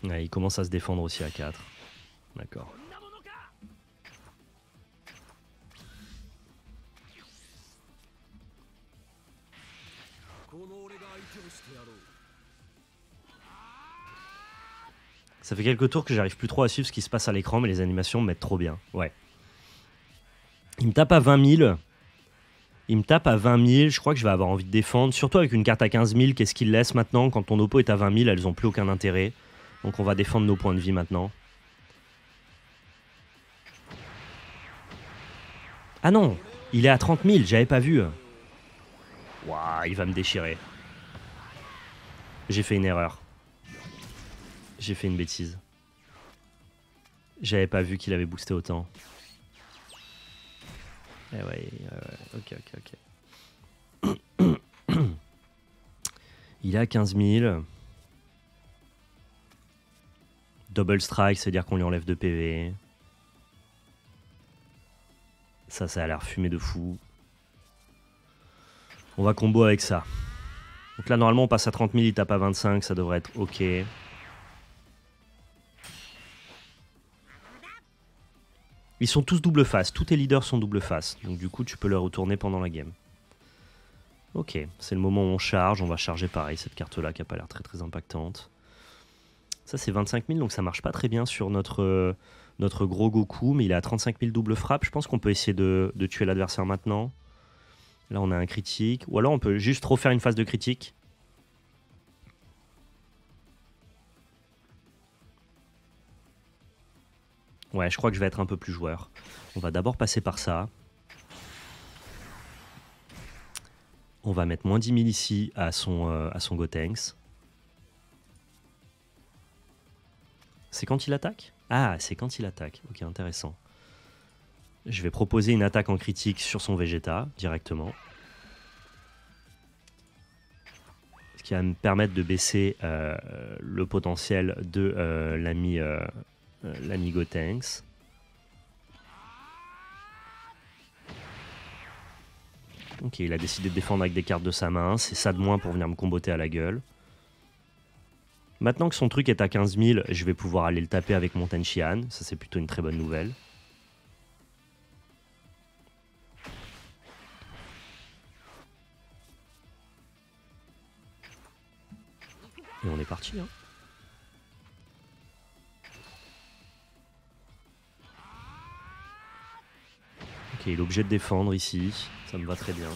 Ouais, il commence à se défendre aussi à 4. D'accord. Ça fait quelques tours que j'arrive plus trop à suivre ce qui se passe à l'écran, mais les animations me mettent trop bien. Ouais. Il me tape à 20 000. Il me tape à 20 000. Je crois que je vais avoir envie de défendre. Surtout avec une carte à 15 000. Qu'est-ce qu'il laisse maintenant? Quand ton oppo est à 20 000, elles n'ont plus aucun intérêt. Donc on va défendre nos points de vie maintenant. Ah non! Il est à 30 000. J'avais pas vu. Waouh, il va me déchirer. J'ai fait une erreur. J'ai fait une bêtise. J'avais pas vu qu'il avait boosté autant. Eh ouais, ok. Il est à 15 000. Double strike, c'est-à-dire qu'on lui enlève 2 PV. Ça a l'air fumé de fou. On va combo avec ça. Donc là, normalement, on passe à 30 000, il tape à 25, ça devrait être ok. Ils sont tous double face, tous tes leaders sont double face. Donc du coup, tu peux le retourner pendant la game. Ok, c'est le moment où on charge. On va charger pareil, cette carte-là qui n'a pas l'air très très impactante. Ça, c'est 25 000, donc ça marche pas très bien sur notre gros Goku. Mais il est à 35 000 double frappe. Je pense qu'on peut essayer de tuer l'adversaire maintenant. Là, on a un critique. Ou alors, on peut juste refaire une phase de critique. Ouais, je crois que je vais être un peu plus joueur. On va d'abord passer par ça. On va mettre moins 10 000 ici à son Gotenks. C'est quand il attaque? Ah, c'est quand il attaque. Ok, intéressant. Je vais proposer une attaque en critique sur son Vegeta, directement. Ce qui va me permettre de baisser le potentiel de l'ami Gotenks. Ok, il a décidé de défendre avec des cartes de sa main. C'est ça de moins pour venir me comboter à la gueule. Maintenant que son truc est à 15 000, je vais pouvoir aller le taper avec mon Tenshinhan. Ça, c'est plutôt une très bonne nouvelle. Et on est parti, hein. Ok, il est obligé de défendre ici. Ça me va très bien.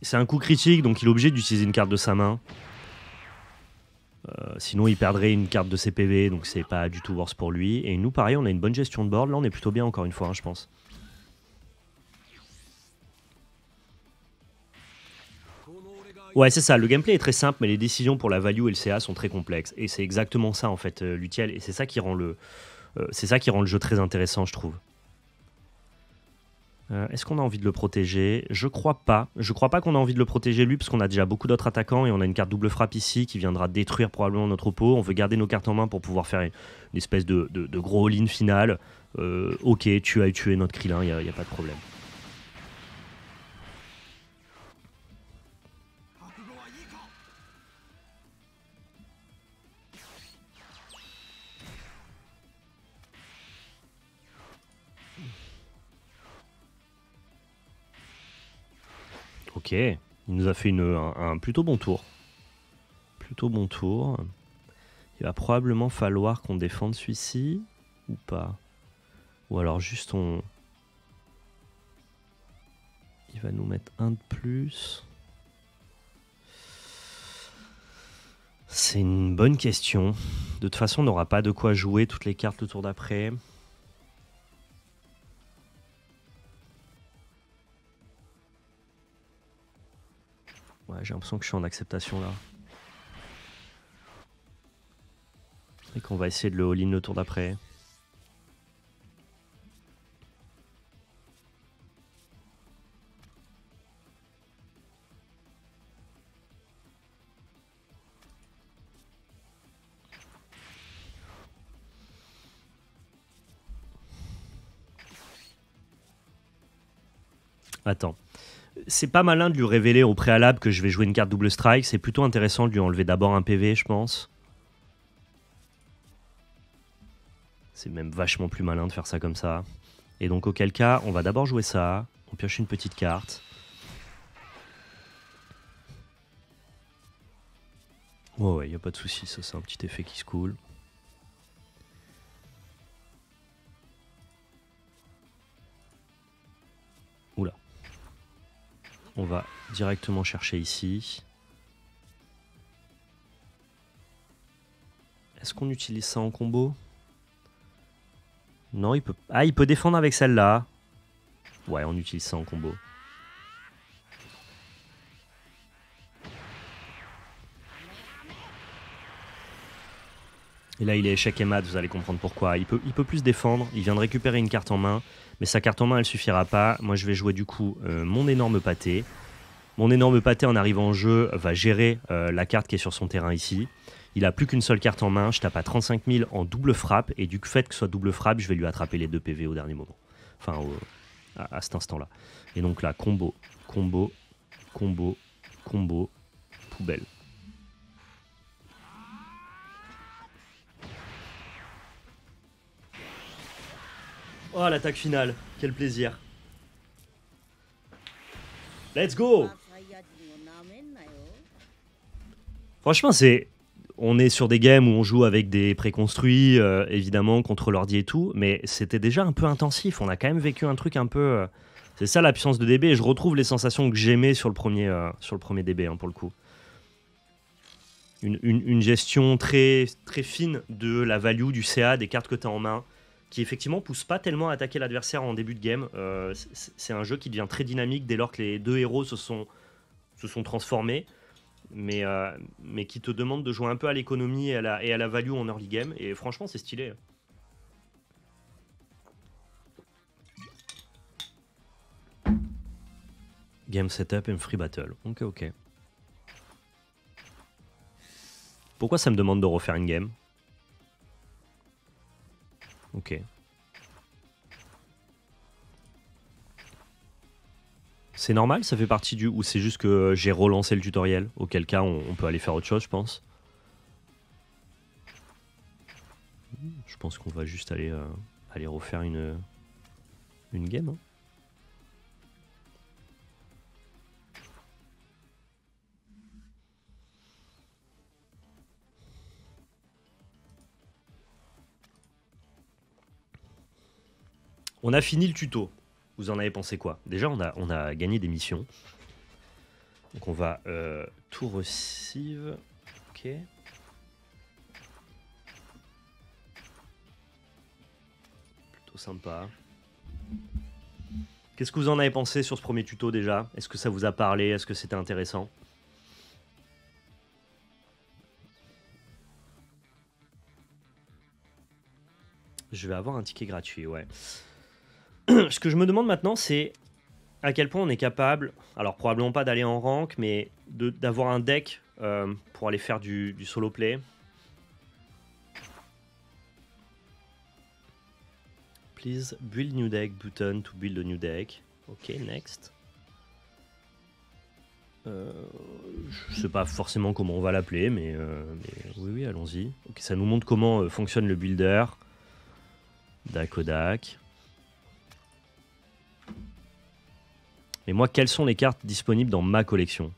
C'est un coup critique, donc il est obligé d'utiliser une carte de sa main. Sinon, il perdrait une carte de ses PV, donc c'est pas du tout worse pour lui. Et nous, pareil, on a une bonne gestion de board. Là, on est plutôt bien, encore une fois, hein, je pense. Ouais, c'est ça. Le gameplay est très simple, mais les décisions pour la value et le CA sont très complexes. Et c'est exactement ça, en fait, l'utile. Et c'est ça qui rend le jeu très intéressant, je trouve. Est-ce qu'on a envie de le protéger? Je crois pas. Je crois pas qu'on a envie de le protéger lui, parce qu'on a déjà beaucoup d'autres attaquants et on a une carte double frappe ici qui viendra détruire probablement notre oppo. On veut garder nos cartes en main pour pouvoir faire une espèce de gros all-in final. Ok, tu as tué notre Krillin, il n'y a pas de problème. Ok, il nous a fait un plutôt bon tour. Plutôt bon tour. Il va probablement falloir qu'on défende celui-ci ou pas. Ou alors juste on... Il va nous mettre un de plus. C'est une bonne question. De toute façon, on n'aura pas de quoi jouer toutes les cartes le tour d'après. Ouais, j'ai l'impression que je suis en acceptation là. Et qu'on va essayer de le all-in le tour d'après. Attends. C'est pas malin de lui révéler au préalable que je vais jouer une carte double strike. C'est plutôt intéressant de lui enlever d'abord un PV, je pense. C'est même vachement plus malin de faire ça comme ça. Et donc auquel cas, on va d'abord jouer ça. On pioche une petite carte. Ouais, y a pas de souci, ça c'est un petit effet qui se coule. Oula. On va directement chercher ici. Est-ce qu'on utilise ça en combo? Non, il peut... Ah, il peut défendre avec celle-là. Ouais, on utilise ça en combo. Et là, il est échec et mat, vous allez comprendre pourquoi. Il peut plus défendre, il vient de récupérer une carte en main, mais sa carte en main, elle suffira pas. Moi, je vais jouer du coup mon énorme pâté. Mon énorme pâté, en arrivant en jeu, va gérer la carte qui est sur son terrain ici. Il a plus qu'une seule carte en main, je tape à 35 000 en double frappe, et du fait que ce soit double frappe, je vais lui attraper les 2 PV au dernier moment. Enfin, à cet instant-là. Et donc là, combo, combo, combo, combo, poubelle. Oh, l'attaque finale, quel plaisir. Let's go. Franchement, on est sur des games où on joue avec des préconstruits, évidemment, contre l'ordi et tout, mais c'était déjà un peu intensif. On a quand même vécu un truc un peu... c'est ça la puissance de DB, et je retrouve les sensations que j'aimais sur le premier DB, hein, pour le coup. Une gestion très, très fine de la value du CA, des cartes que tu as en main, qui effectivement pousse pas tellement à attaquer l'adversaire en début de game. C'est un jeu qui devient très dynamique dès lors que les 2 héros se sont transformés, mais qui te demande de jouer un peu à l'économie et à la value en early game, et franchement c'est stylé. Game setup and free battle. Ok. Pourquoi ça me demande de refaire une game? Ok. C'est normal, ça fait partie du... Ou c'est juste que j'ai relancé le tutoriel, auquel cas on peut aller faire autre chose, je pense. Je pense qu'on va juste aller refaire une game. Hein. On a fini le tuto. Vous en avez pensé quoi? Déjà, on a gagné des missions. Donc on va tout receive. Ok. Plutôt sympa. Qu'est-ce que vous en avez pensé sur ce premier tuto déjà? Est-ce que ça vous a parlé? Est-ce que c'était intéressant? Je vais avoir un ticket gratuit, ouais. Ce que je me demande maintenant, c'est à quel point on est capable, alors probablement pas d'aller en rank, mais d'avoir un deck pour aller faire du solo play. Please build new deck button to build a new deck. Ok, next. Je sais pas forcément comment on va l'appeler, mais oui, allons-y. Ok, ça nous montre comment fonctionne le builder. Dakodak. Mais moi, quelles sont les cartes disponibles dans ma collection?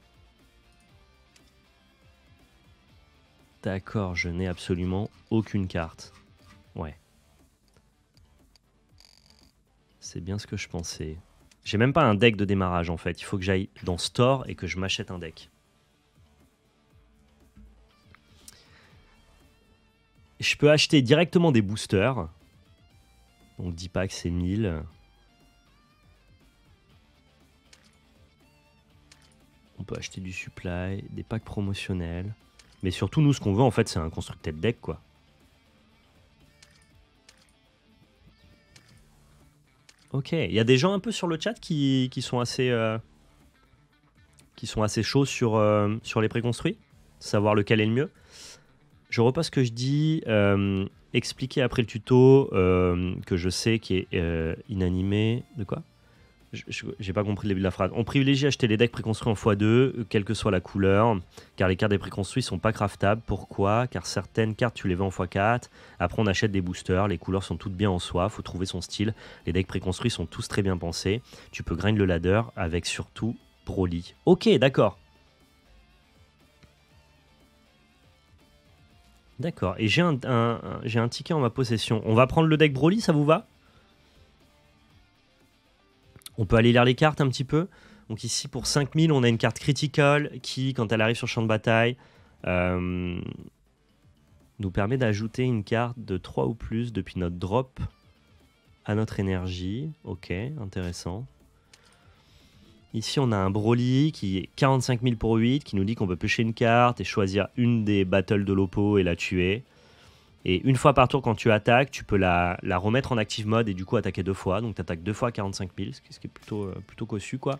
D'accord, je n'ai absolument aucune carte. Ouais. C'est bien ce que je pensais. J'ai même pas un deck de démarrage en fait. Il faut que j'aille dans Store et que je m'achète un deck. Je peux acheter directement des boosters. Donc 10 packs, c'est 1000. On peut acheter du supply, des packs promotionnels. Mais surtout, nous, ce qu'on veut, en fait, c'est un constructed deck, quoi. Ok, il y a des gens un peu sur le chat qui sont assez chauds sur les préconstruits, savoir lequel est le mieux. Je repasse ce que je dis, expliquer après le tuto que je sais qui est inanimé. De quoi? J'ai pas compris le début de la phrase. On privilégie acheter les decks préconstruits en x2, quelle que soit la couleur, car les cartes des préconstruits sont pas craftables. Pourquoi? Car certaines cartes, tu les vends en x4. Après, on achète des boosters. Les couleurs sont toutes bien en soi. Faut trouver son style. Les decks préconstruits sont tous très bien pensés. Tu peux grind le ladder avec surtout Broly. Ok, d'accord. D'accord. Et j'ai un ticket en ma possession. On va prendre le deck Broly, ça vous va? On peut aller lire les cartes un petit peu. Donc ici, pour 5000, on a une carte critical qui, quand elle arrive sur le champ de bataille, nous permet d'ajouter une carte de 3 ou plus depuis notre drop à notre énergie. Ok, intéressant. Ici, on a un Broly qui est 45 000 pour 8, qui nous dit qu'on peut pêcher une carte et choisir une des battles de l'oppo et la tuer. Et une fois par tour, quand tu attaques, tu peux la remettre en active mode et du coup attaquer 2 fois. Donc tu attaques 2 fois 45 000, ce qui est plutôt cossu, quoi.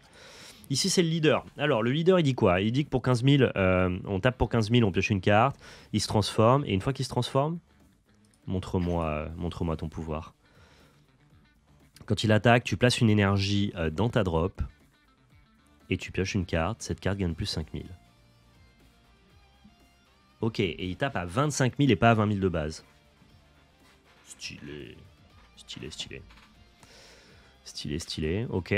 Ici, c'est le leader. Alors, le leader, il dit quoi? Il dit que pour 15 000, on tape pour 15 000, on pioche une carte, il se transforme, et une fois qu'il se transforme, montre-moi ton pouvoir. Quand il attaque, tu places une énergie dans ta drop, et tu pioches une carte. Cette carte gagne plus 5 000. Ok, et il tape à 25 000 et pas à 20 000 de base. Stylé. Stylé, stylé. Stylé, stylé, ok.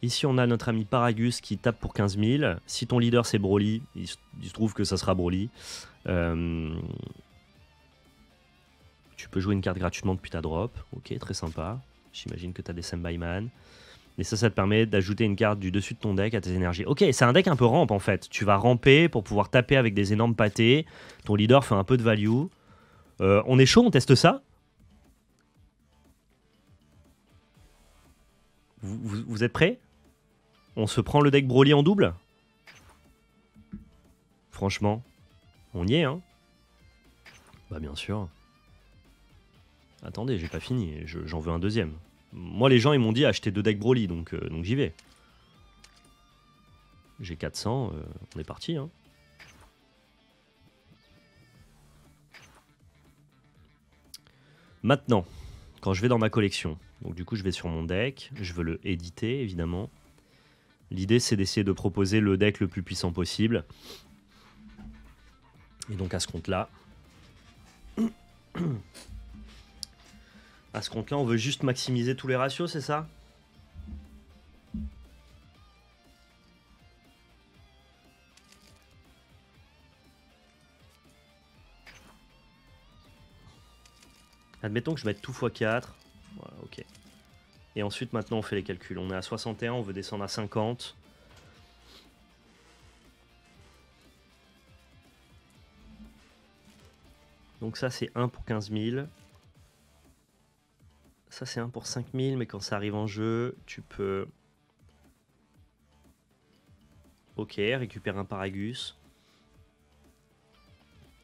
Ici, on a notre ami Paragus qui tape pour 15 000. Si ton leader, c'est Broly, il se trouve que ça sera Broly. Tu peux jouer une carte gratuitement depuis ta drop. Ok, très sympa. J'imagine que tu as des Senbaiman. Et ça te permet d'ajouter une carte du dessus de ton deck à tes énergies. Ok, c'est un deck un peu ramp en fait. Tu vas ramper pour pouvoir taper avec des énormes pâtés. Ton leader fait un peu de value. On est chaud, on teste ça? Vous êtes prêts? On se prend le deck Broly en double? Franchement, on y est, hein? Bah bien sûr. Attendez, j'ai pas fini, j'en veux un deuxième. Moi, les gens, ils m'ont dit acheter 2 decks Broly, donc j'y vais. J'ai 400, on est parti, hein. Maintenant, quand je vais dans ma collection, donc du coup, je vais sur mon deck, je veux le éditer, évidemment. L'idée, c'est d'essayer de proposer le deck le plus puissant possible. Et donc, à ce compte-là... À ce compte-là, on veut juste maximiser tous les ratios, c'est ça? Admettons que je mette tout x4. Voilà, ok. Et ensuite, maintenant, on fait les calculs. On est à 61, on veut descendre à 50. Donc ça, c'est 1 pour 15 000. Ça, c'est 1 pour 5 000, mais quand ça arrive en jeu, tu peux... Ok, récupérer un Paragus.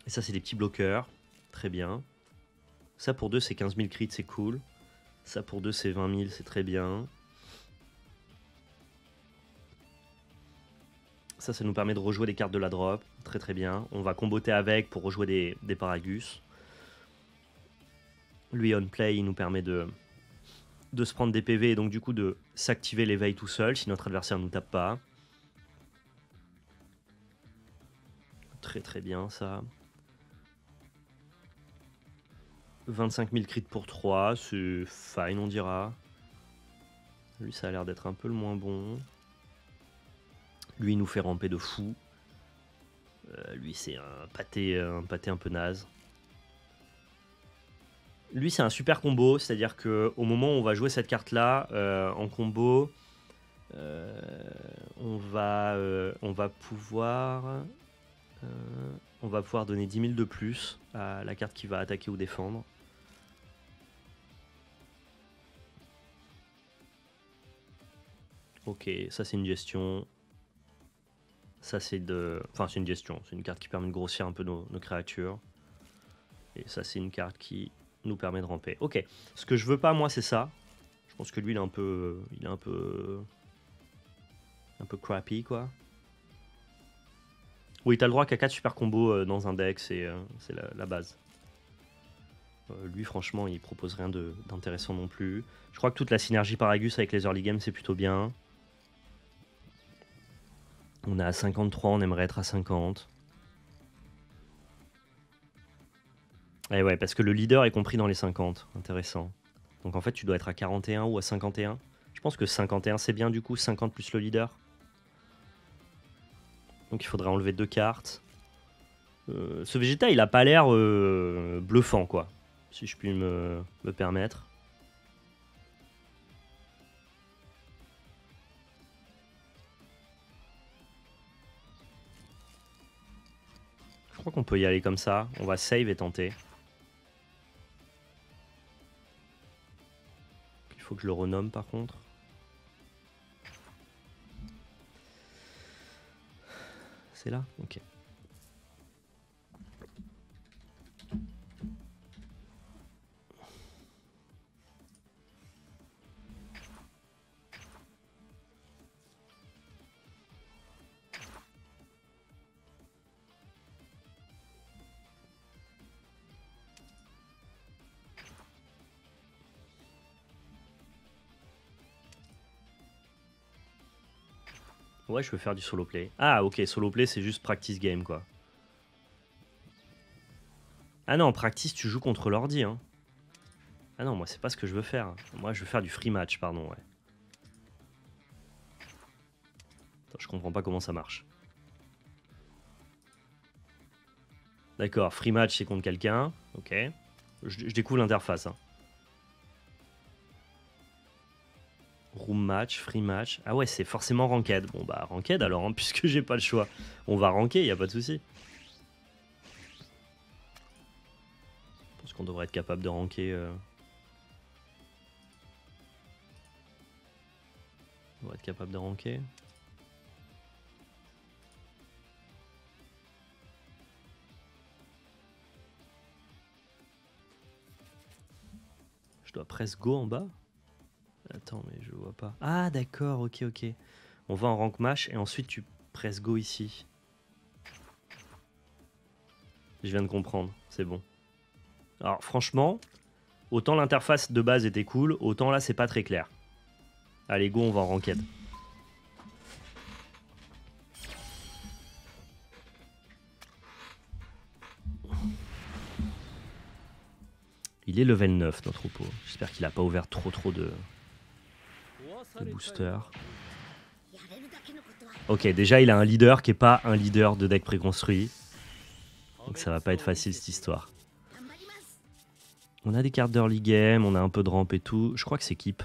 Et ça, c'est des petits bloqueurs. Très bien. Ça, pour 2, c'est 15 000 crits, c'est cool. Ça, pour 2, c'est 20 000, c'est très bien. Ça nous permet de rejouer des cartes de la drop. Très très bien. On va comboter avec pour rejouer des Paragus. Lui, on play, il nous permet de se prendre des PV et donc du coup de s'activer l'éveil tout seul si notre adversaire ne nous tape pas. Très très bien ça. 25 000 crits pour 3, c'est fine on dira. Lui, ça a l'air d'être un peu le moins bon. Lui, il nous fait ramper de fou. Lui, c'est un pâté un peu naze. Lui, c'est un super combo, c'est-à-dire qu'au moment où on va jouer cette carte-là, en combo, on va pouvoir donner 10 000 de plus à la carte qui va attaquer ou défendre. Ok, ça c'est une gestion. Ça c'est de... Enfin c'est une gestion, c'est une carte qui permet de grossir un peu nos créatures. Et ça c'est une carte qui nous permet de ramper. Ok, ce que je veux pas moi c'est ça. Je pense que lui il est un peu... un peu crappy quoi. Oui, t'as le droit qu'à 4 super combos dans un deck, c'est la base. Lui, franchement, il propose rien d'intéressant non plus. Je crois que toute la synergie Paragus avec les early games, c'est plutôt bien. On est à 53, on aimerait être à 50. Et ouais, parce que le leader est compris dans les 50. Intéressant. Donc en fait, tu dois être à 41 ou à 51. Je pense que 51, c'est bien du coup, 50 plus le leader. Donc il faudrait enlever 2 cartes. Ce Vegeta, il a pas l'air bluffant, quoi. Si je puis me permettre. Je crois qu'on peut y aller comme ça. On va save et tenter. Il faut que je le renomme par contre. C'est là? Ok. Ouais, je veux faire du solo play. Ah, ok, solo play, c'est juste practice game, quoi. Ah non, practice, tu joues contre l'ordi, hein. Ah non, moi, c'est pas ce que je veux faire. Moi, je veux faire du free match, pardon, ouais. Attends, je comprends pas comment ça marche. D'accord, free match, c'est contre quelqu'un. Ok. Je découvre l'interface, hein. Room match, free match. Ah ouais, c'est forcément ranked. Bon bah ranked alors, hein, puisque j'ai pas le choix. On va ranker, y a pas de souci. Je pense qu'on devrait être capable de ranker. On devrait être capable de ranker. Je dois presque go en bas. Attends, mais je vois pas. Ah d'accord, ok, ok. On va en rank match et ensuite tu presses go ici. Je viens de comprendre, c'est bon. Alors franchement, autant l'interface de base était cool, autant là c'est pas très clair. Allez go, on va en ranked. Il est level 9 notre oppo. J'espère qu'il a pas ouvert trop de boosters. Ok, déjà il a un leader qui est pas un leader de deck préconstruit. Donc ça va pas être facile cette histoire. On a des cartes d'early game, on a un peu de rampe et tout. Je crois que c'est keep.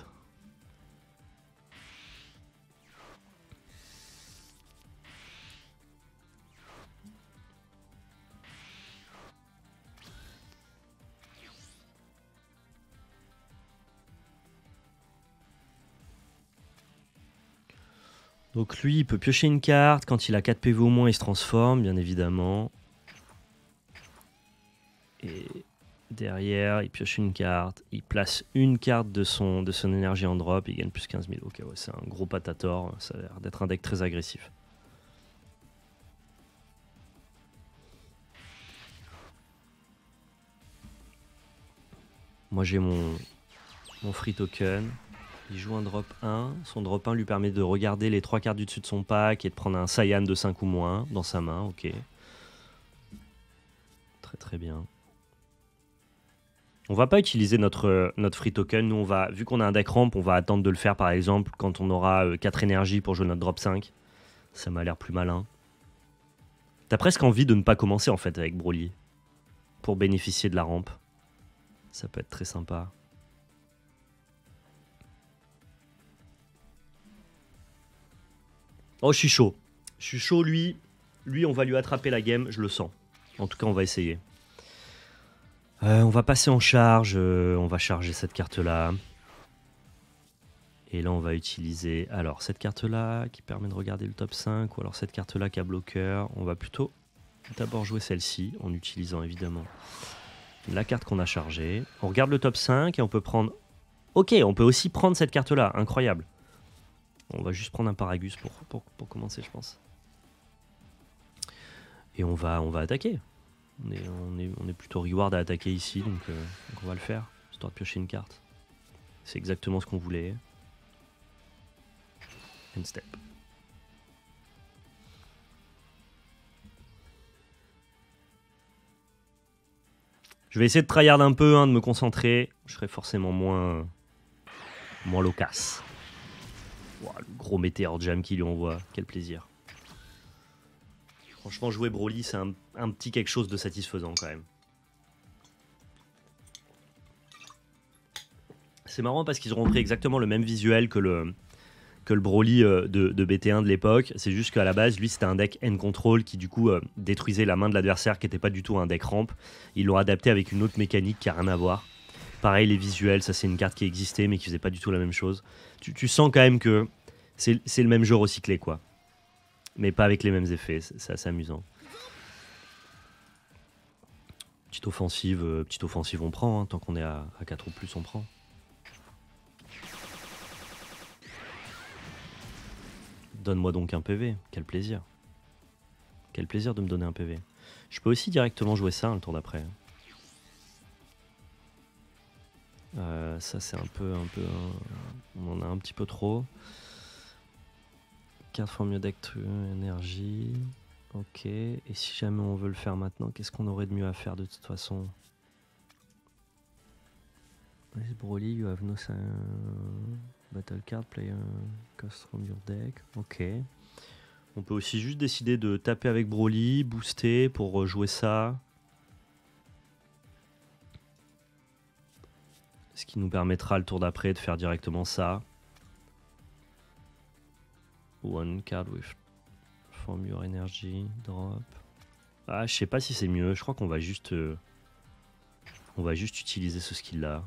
Donc lui, il peut piocher une carte. Quand il a 4 PV au moins, il se transforme, bien évidemment. Et derrière, il pioche une carte. Il place une carte de son énergie en drop. Il gagne plus 15 000. Ok, ouais, c'est un gros patator. Ça a l'air d'être un deck très agressif. Moi, j'ai mon free token. Il joue un drop 1. Son drop 1 lui permet de regarder les 3 cartes du dessus de son pack et de prendre un Saiyan de 5 ou moins dans sa main. Ok. Très très bien. On va pas utiliser notre free token. Nous, vu qu'on a un deck ramp, on va attendre de le faire par exemple quand on aura 4 énergies pour jouer notre drop 5. Ça m'a l'air plus malin. T'as presque envie de ne pas commencer en fait avec Broly. Pour bénéficier de la rampe. Ça peut être très sympa. Oh, je suis chaud. Je suis chaud, lui. Lui, on va lui attraper la game, je le sens. En tout cas, on va essayer. On va passer en charge. On va charger cette carte-là. Et là, on va utiliser alors cette carte-là qui permet de regarder le top 5. Ou alors cette carte-là qui a bloqueur. On va plutôt d'abord jouer celle-ci en utilisant évidemment la carte qu'on a chargée. On regarde le top 5 et on peut prendre... Ok, on peut aussi prendre cette carte-là. Incroyable. On va juste prendre un Paragus pour commencer, je pense. Et on va attaquer. On est plutôt reward à attaquer ici, donc on va le faire, histoire de piocher une carte. C'est exactement ce qu'on voulait. End step. Je vais essayer de tryhard un peu, de me concentrer. Je serai forcément moins loquace. Wow, le gros météore jam qui lui envoie, quel plaisir. Franchement, jouer Broly, c'est un petit quelque chose de satisfaisant quand même. C'est marrant parce qu'ils ont repris exactement le même visuel que le Broly de BT1 de l'époque. C'est juste qu'à la base, lui, c'était un deck end control qui, du coup, détruisait la main de l'adversaire, qui n'était pas du tout un deck ramp. Ils l'ont adapté avec une autre mécanique qui n'a rien à voir. Pareil, les visuels, ça, c'est une carte qui existait, mais qui faisait pas du tout la même chose. Tu sens quand même que c'est le même jeu recyclé, quoi. Mais pas avec les mêmes effets. C'est assez amusant. Petite offensive, on prend. Tant qu'on est à 4 ou plus, on prend. Donne-moi donc un PV, quel plaisir. Quel plaisir de me donner un PV. Je peux aussi directement jouer ça le tour d'après. Ça c'est un peu... On en a un petit peu trop. Carte from your deck to énergie. Ok, et si jamais on veut le faire maintenant, qu'est-ce qu'on aurait de mieux à faire de toute façon? Broly, you have no battle card, play a cost from your deck. Ok. On peut aussi juste décider de taper avec Broly, booster pour jouer ça. Ce qui nous permettra le tour d'après de faire directement ça. One card with from your energy, drop. Ah, je sais pas si c'est mieux. Je crois qu'on va juste... on va juste utiliser ce skill-là.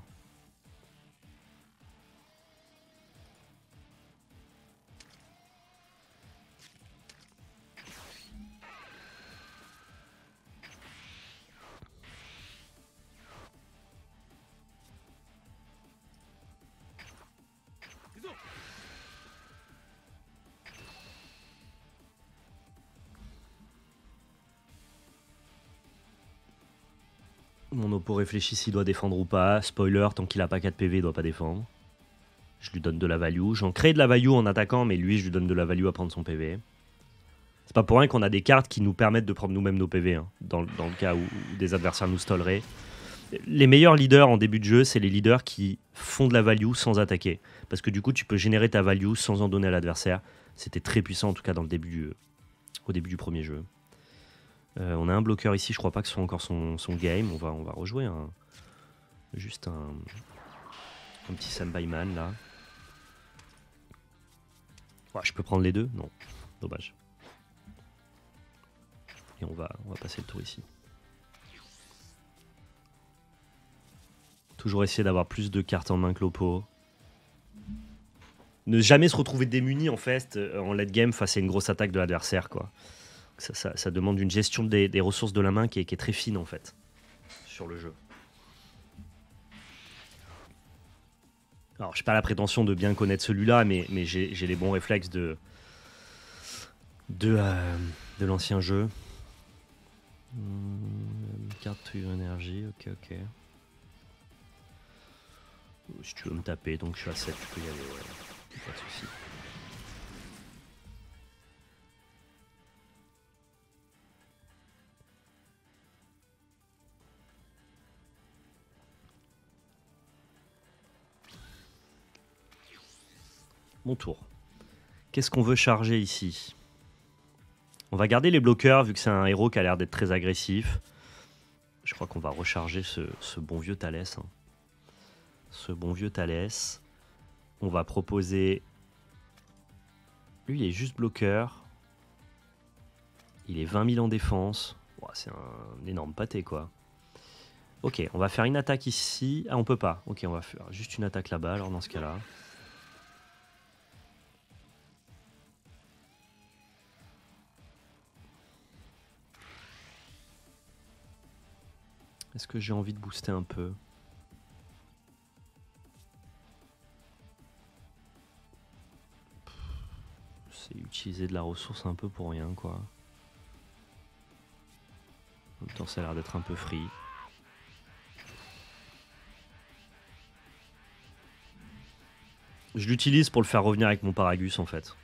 Mon oppo réfléchit s'il doit défendre ou pas. Spoiler, tant qu'il a pas 4 PV, il doit pas défendre. Je lui donne de la value. J'en crée de la value en attaquant, mais lui, je lui donne de la value à prendre son PV. C'est pas pour rien qu'on a des cartes qui nous permettent de prendre nous-mêmes nos PV, dans le cas où des adversaires nous stalleraient. Les meilleurs leaders en début de jeu, c'est les leaders qui font de la value sans attaquer. Parce que du coup, tu peux générer ta value sans en donner à l'adversaire. C'était très puissant, en tout cas, au début du premier jeu. On a un bloqueur ici, je crois pas que ce soit encore son game. On va rejouer juste un petit Senbaiman là. Ouais, je peux prendre les deux? Non, dommage. Et on va passer le tour ici. Toujours essayer d'avoir plus de cartes en main que l'oppo. Ne jamais se retrouver démuni en fait en late game face à une grosse attaque de l'adversaire, quoi. Ça demande une gestion des ressources de la main qui est très fine en fait sur le jeu. Alors j'ai pas la prétention de bien connaître celui-là, mais j'ai les bons réflexes de l'ancien jeu. Carte énergie, ok. Si tu veux me taper, donc je suis à 7, tu peux y aller, ouais. Pas de soucis. Mon tour. Qu'est-ce qu'on veut charger ici? On va garder les bloqueurs vu que c'est un héros qui a l'air d'être très agressif. Je crois qu'on va recharger ce bon vieux Thalès. Hein. Ce bon vieux Thalès. On va proposer... Lui, il est juste bloqueur. Il est 20 000 en défense. Oh, c'est un énorme pâté, quoi. Ok, on va faire une attaque ici. Ah, on peut pas. Ok, on va faire juste une attaque là-bas, alors dans ce cas-là. Est-ce que j'ai envie de booster un peu? C'est utiliser de la ressource un peu pour rien, quoi. En même temps, ça a l'air d'être un peu free. Je l'utilise pour le faire revenir avec mon Paragus, en fait.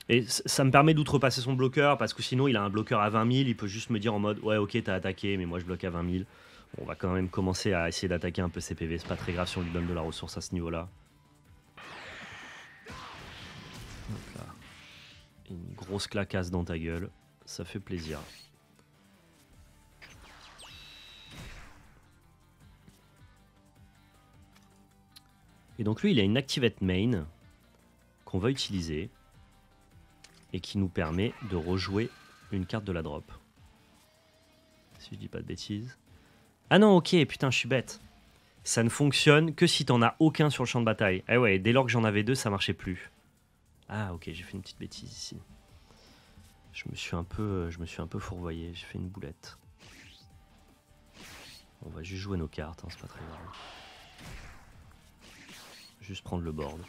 Et ça me permet d'outrepasser son bloqueur, parce que sinon, il a un bloqueur à 20 000. Il peut juste me dire en mode, ouais, ok, t'as attaqué, mais moi, je bloque à 20 000. Bon, on va quand même commencer à essayer d'attaquer un peu ses PV. C'est pas très grave si on lui donne de la ressource à ce niveau-là. Hop là. Une grosse clacasse dans ta gueule. Ça fait plaisir. Et donc lui, il a une Activate Main qu'on va utiliser et qui nous permet de rejouer une carte de la drop. Si je dis pas de bêtises. Ah non, ok, putain, je suis bête. Ça ne fonctionne que si t'en as aucun sur le champ de bataille. Ah ouais, dès lors que j'en avais deux, ça marchait plus. Ah ok, j'ai fait une petite bêtise ici. Je me suis un peu fourvoyé, j'ai fait une boulette. On va juste jouer nos cartes, hein, c'est pas très grave. Juste prendre le board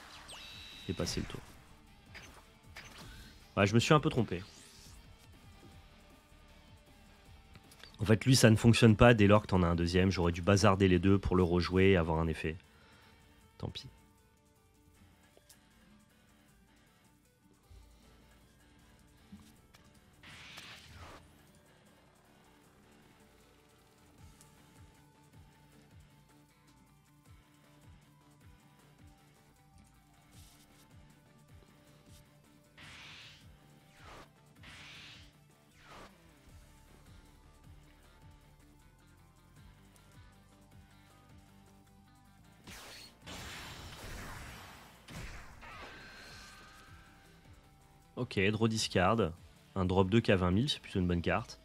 et passer le tour. Ouais, je me suis un peu trompé. En fait, lui, ça ne fonctionne pas dès lors que t'en as un deuxième. J'aurais dû bazarder les deux pour le rejouer et avoir un effet. Tant pis. Ok, draw discard. Un drop 2 qui a 20 000, c'est plutôt une bonne carte.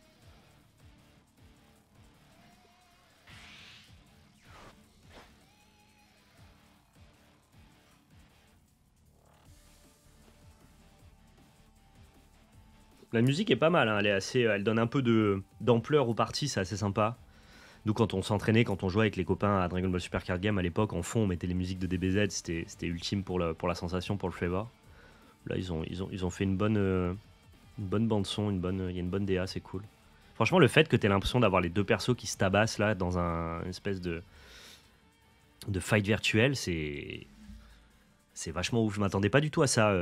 La musique est pas mal, hein. Elle donne un peu d'ampleur aux parties, c'est assez sympa. Nous, quand on s'entraînait, quand on jouait avec les copains à Dragon Ball Super Card Game à l'époque, en fond, on mettait les musiques de DBZ, c'était ultime pour la sensation, pour le flavor. Là, ils ont fait une bonne bande son, il y a une bonne DA, c'est cool. Franchement, le fait que tu aies l'impression d'avoir les deux persos qui se tabassent là dans une espèce de fight virtuel, c'est vachement ouf. Je m'attendais pas du tout à ça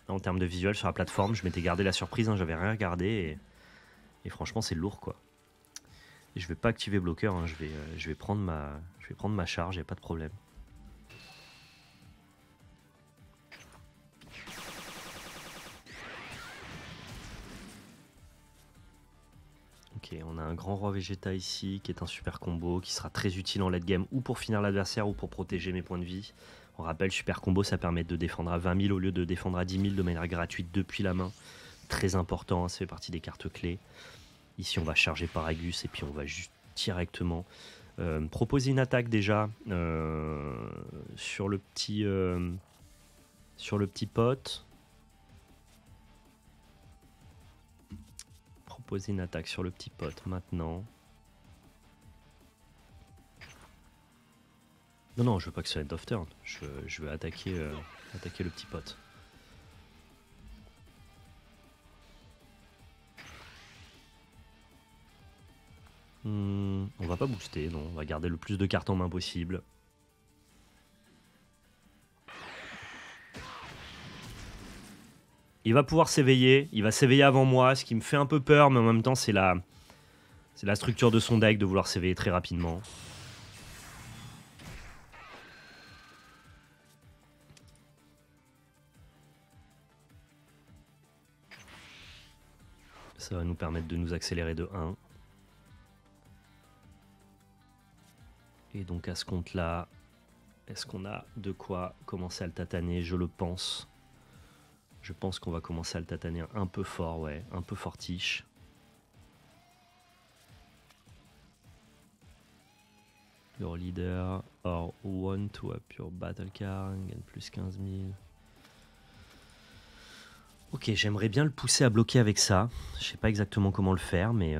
en termes de visuel sur la plateforme. Je m'étais gardé la surprise, hein, j'avais rien regardé et franchement, c'est lourd quoi. Et je vais pas activer bloqueur, hein, je vais prendre ma charge, y a pas de problème. Ok, on a un grand roi Vegeta ici qui est un super combo qui sera très utile en late game ou pour finir l'adversaire ou pour protéger mes points de vie. On rappelle, super combo, ça permet de défendre à 20 000 au lieu de défendre à 10 000 de manière gratuite depuis la main. Très important, hein, ça fait partie des cartes clés. Ici, on va charger Paragus et puis on va juste directement proposer une attaque déjà sur le petit pote. Proposer une attaque sur le petit pote maintenant. Non, je veux pas que ce soit end of turn. Je veux attaquer le petit pote. On va pas booster, non. On va garder le plus de cartes en main possible. Il va pouvoir s'éveiller. Il va s'éveiller avant moi, ce qui me fait un peu peur, mais en même temps, c'est la structure de son deck de vouloir s'éveiller très rapidement. Ça va nous permettre de nous accélérer de 1. Et donc à ce compte-là, est-ce qu'on a de quoi commencer à le tataner? Je le pense. Je pense qu'on va commencer à le tataner un peu fort, ouais, un peu fortiche. Your leader or want to up your battle card, gagne plus 15 000. Ok, j'aimerais bien le pousser à bloquer avec ça. Je sais pas exactement comment le faire, mais...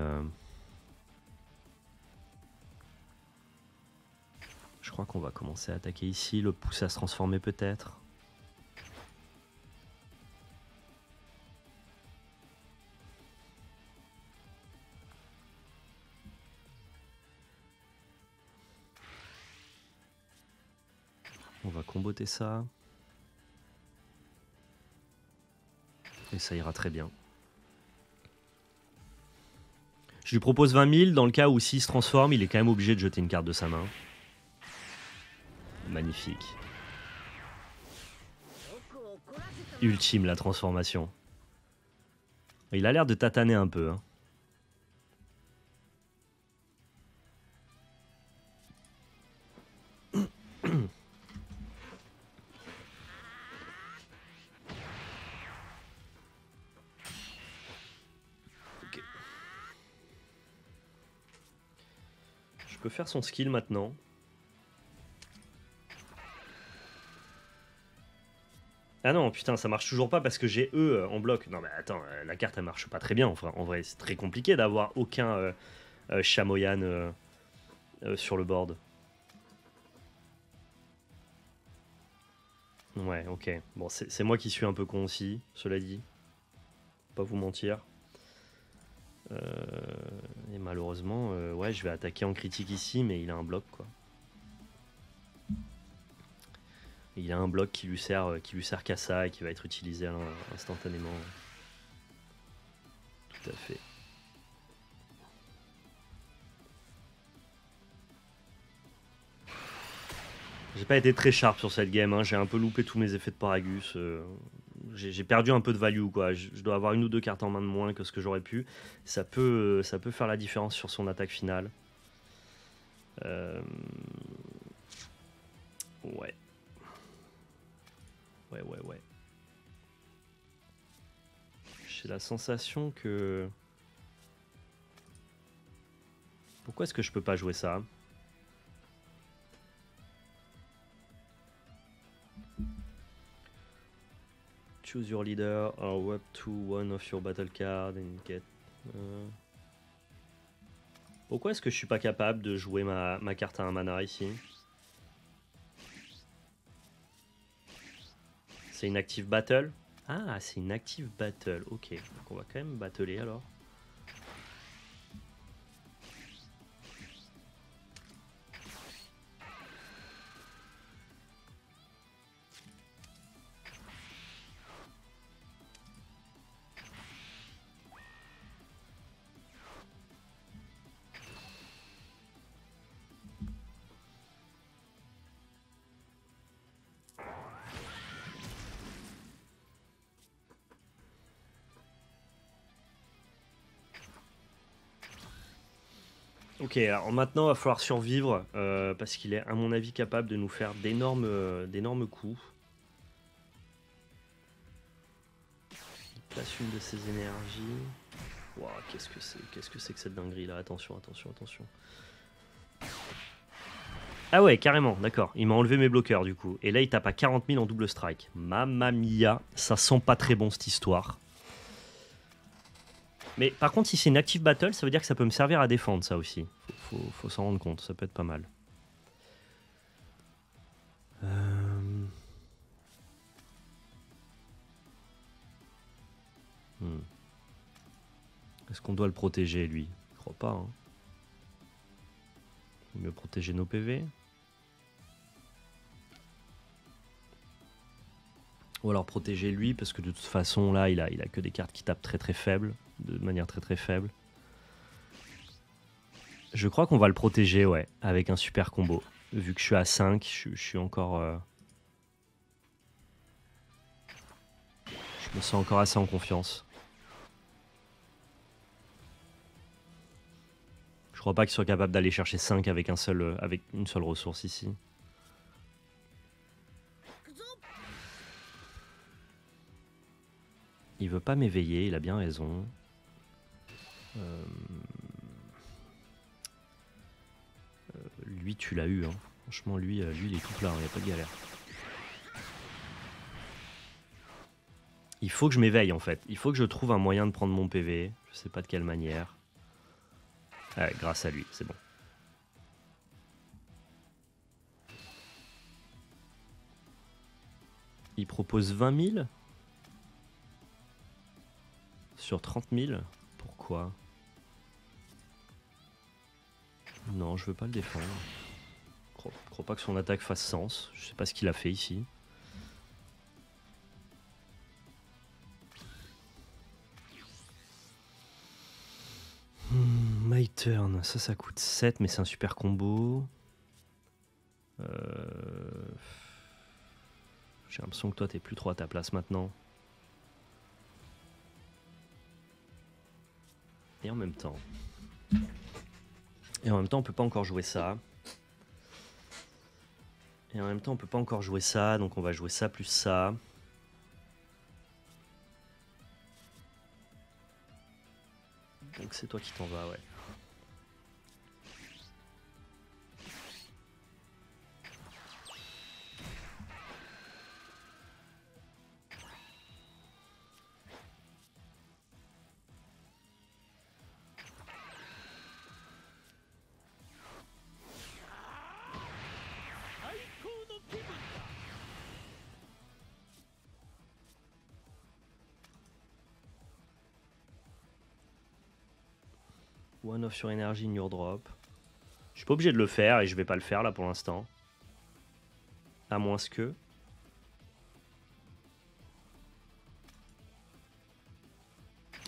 je crois qu'on va commencer à attaquer ici, le pousser à se transformer peut-être. On va comboter ça. Et ça ira très bien. Je lui propose 20 000 dans le cas où s'il se transforme, il est quand même obligé de jeter une carte de sa main. Magnifique. Ultime la transformation. Il a l'air de tataner un peu. Hein. Okay. Je peux faire son skill maintenant. Ah non, putain, ça marche toujours pas parce que j'ai E en bloc. Non mais attends, la carte elle marche pas très bien. Enfin, en vrai, c'est très compliqué d'avoir aucun Chamoyan sur le board. Ouais, ok. Bon, c'est moi qui suis un peu con aussi, cela dit. Pas vous mentir. Et malheureusement, ouais, je vais attaquer en critique ici, mais il a un bloc, quoi. Il a un bloc qui lui sert qu'à ça et qui va être utilisé instantanément. Tout à fait. J'ai pas été très sharp sur cette game, hein. J'ai un peu loupé tous mes effets de Paragus. J'ai perdu un peu de value, quoi. Je dois avoir une ou deux cartes en main de moins que ce que j'aurais pu. Ça peut faire la différence sur son attaque finale. Ouais. Ouais. J'ai la sensation que... Pourquoi est-ce que je peux pas jouer ça ? Choose your leader or web to one of your battle cards and get... Pourquoi est-ce que je suis pas capable de jouer ma carte à un mana ici ? C'est une active battle ? Ah, c'est une active battle. Ok, donc on va quand même battler alors. Ok, alors maintenant il va falloir survivre parce qu'il est à mon avis capable de nous faire d'énormes coups. Il place une de ses énergies. Wow, qu'est-ce que c'est que cette dinguerie là? Attention. Ah ouais, carrément, d'accord. Il m'a enlevé mes bloqueurs du coup. Et là il tape à 40 000 en double strike. Mamma mia, ça sent pas très bon cette histoire. Mais par contre, si c'est une active battle, ça veut dire que ça peut me servir à défendre, ça aussi. Faut s'en rendre compte, ça peut être pas mal. Est-ce qu'on doit le protéger, lui? Je crois pas. Hein. Il veut protéger nos PV. Ou alors protéger lui, parce que de toute façon, là, il a que des cartes qui tapent très faibles. De manière très faible. Je crois qu'on va le protéger, ouais, avec un super combo. Vu que je suis à 5, je suis encore... Je me sens encore assez en confiance. crois pas qu'il soit capable d'aller chercher 5 avec, avec une seule ressource ici. Il veut pas m'éveiller, il a bien raison. Lui, tu l'as eu. Hein. Franchement, lui, il est tout plat, il n'y a pas de galère. Il faut que je m'éveille, en fait. Il faut que je trouve un moyen de prendre mon PV. Je sais pas de quelle manière. Ouais, grâce à lui, c'est bon. Il propose 20 000 sur 30 000. Pourquoi? Non, je veux pas le défendre. Je crois pas que son attaque fasse sens. Je sais pas ce qu'il a fait ici. My turn, ça coûte 7, mais c'est un super combo. J'ai l'impression que toi t'es plus trop à ta place maintenant. Et en même temps, on peut pas encore jouer ça. Donc on va jouer ça plus ça. Donc c'est toi qui t'en vas, ouais. One off sur énergie, in your drop. Je suis pas obligé de le faire et je vais pas le faire là pour l'instant. À moins que...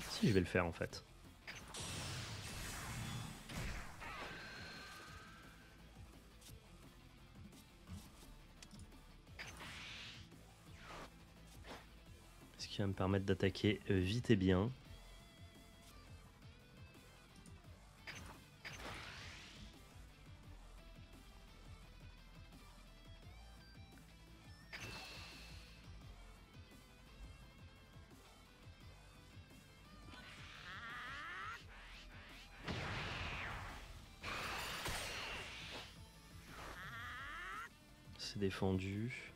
Si, je vais le faire en fait. Ce qui va me permettre d'attaquer vite et bien. C'est défendu.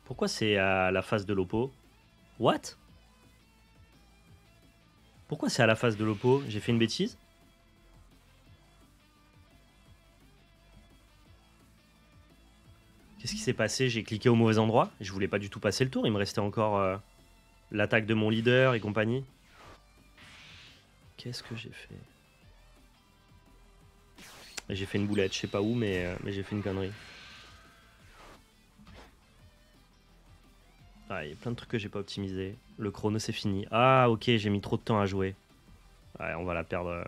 Pourquoi c'est à la face de l'oppo? What? Pourquoi c'est à la face de l'oppo? J'ai fait une bêtise? Qu'est-ce qui s'est passé? J'ai cliqué au mauvais endroit. Je voulais pas du tout passer le tour. Il me restait encore l'attaque de mon leader et compagnie. Qu'est-ce que j'ai fait? J'ai fait une boulette, je sais pas où, mais j'ai fait une connerie. Ah, il y a plein de trucs que j'ai pas optimisé. Le chrono c'est fini. Ah ok, j'ai mis trop de temps à jouer. Ouais, on va la perdre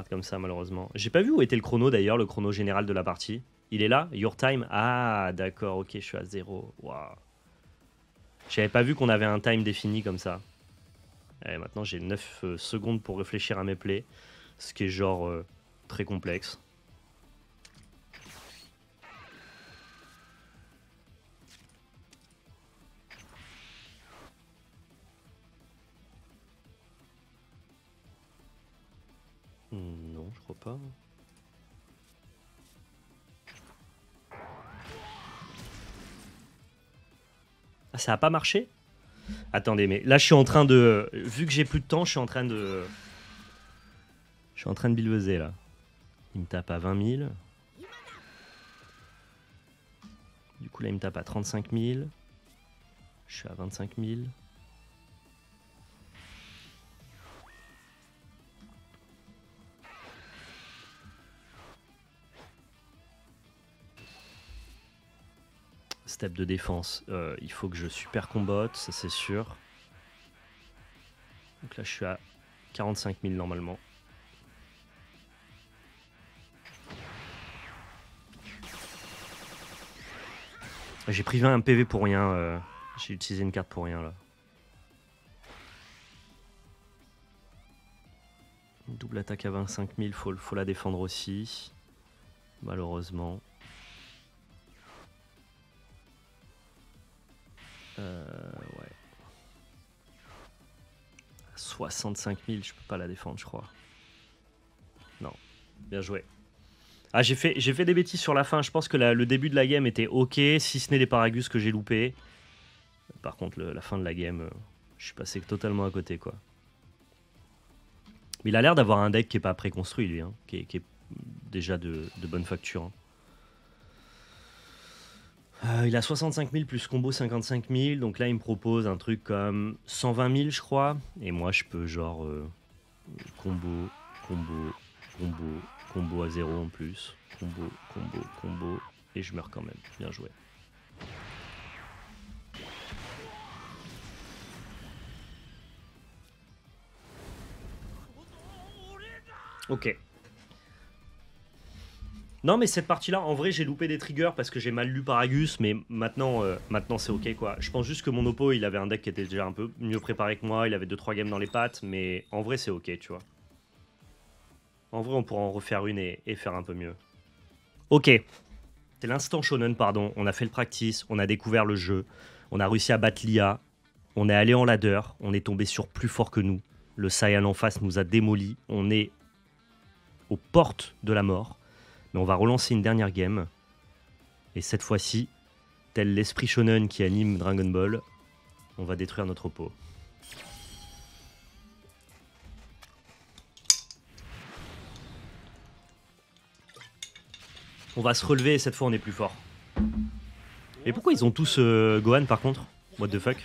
comme ça malheureusement. J'ai pas vu où était le chrono d'ailleurs, le chrono général de la partie. Il est là? Your time? Ah d'accord, ok, je suis à 0. Waouh. J'avais pas vu qu'on avait un time défini comme ça. Et maintenant j'ai 9 secondes pour réfléchir à mes plays. Ce qui est genre très complexe. Non, je crois pas. Ah, ça a pas marché? Attendez, mais là je suis en train de... Vu que j'ai plus de temps, je suis en train de... Je suis en train de bilveiser là. Il me tape à 20 000. Du coup là il me tape à 35 000. Je suis à 25 000. Step de défense, il faut que je super combotte, ça c'est sûr. Donc là je suis à 45 000 normalement. J'ai pris 20 PV pour rien, j'ai utilisé une carte pour rien là. Double attaque à 25 000, faut la défendre aussi. Malheureusement. Ouais. 65 000, je peux pas la défendre, je crois. Non. Bien joué. Ah, j'ai fait des bêtises sur la fin. Je pense que le début de la game était ok, si ce n'est les Paragus que j'ai loupé. Par contre, la fin de la game, je suis passé totalement à côté, quoi. Mais il a l'air d'avoir un deck qui est pas préconstruit, lui, hein, qui est déjà de bonne facture. Hein. Il a 65 000 plus combo 55 000, donc là il me propose un truc comme 120 000, je crois. Et moi je peux genre combo, combo, combo, combo à 0 en plus. Combo, combo, combo. Et je meurs quand même. Bien joué. Ok. Non mais cette partie là, en vrai j'ai loupé des triggers parce que j'ai mal lu Paragus, mais maintenant c'est ok quoi. Je pense juste que mon oppo il avait un deck qui était déjà un peu mieux préparé que moi, il avait 2-3 games dans les pattes, mais en vrai c'est ok tu vois. En vrai on pourra en refaire une et faire un peu mieux. Ok, c'est l'instant shonen pardon, on a fait le practice, on a découvert le jeu, on a réussi à battre l'IA, on est allé en ladder, on est tombé sur plus fort que nous, le Saiyan en face nous a démolis, on est aux portes de la mort. Mais on va relancer une dernière game. Et cette fois-ci, tel l'esprit shonen qui anime Dragon Ball, on va détruire notre oppo. On va se relever et cette fois on est plus fort. Et pourquoi ils ont tous Gohan par contre? What the fuck?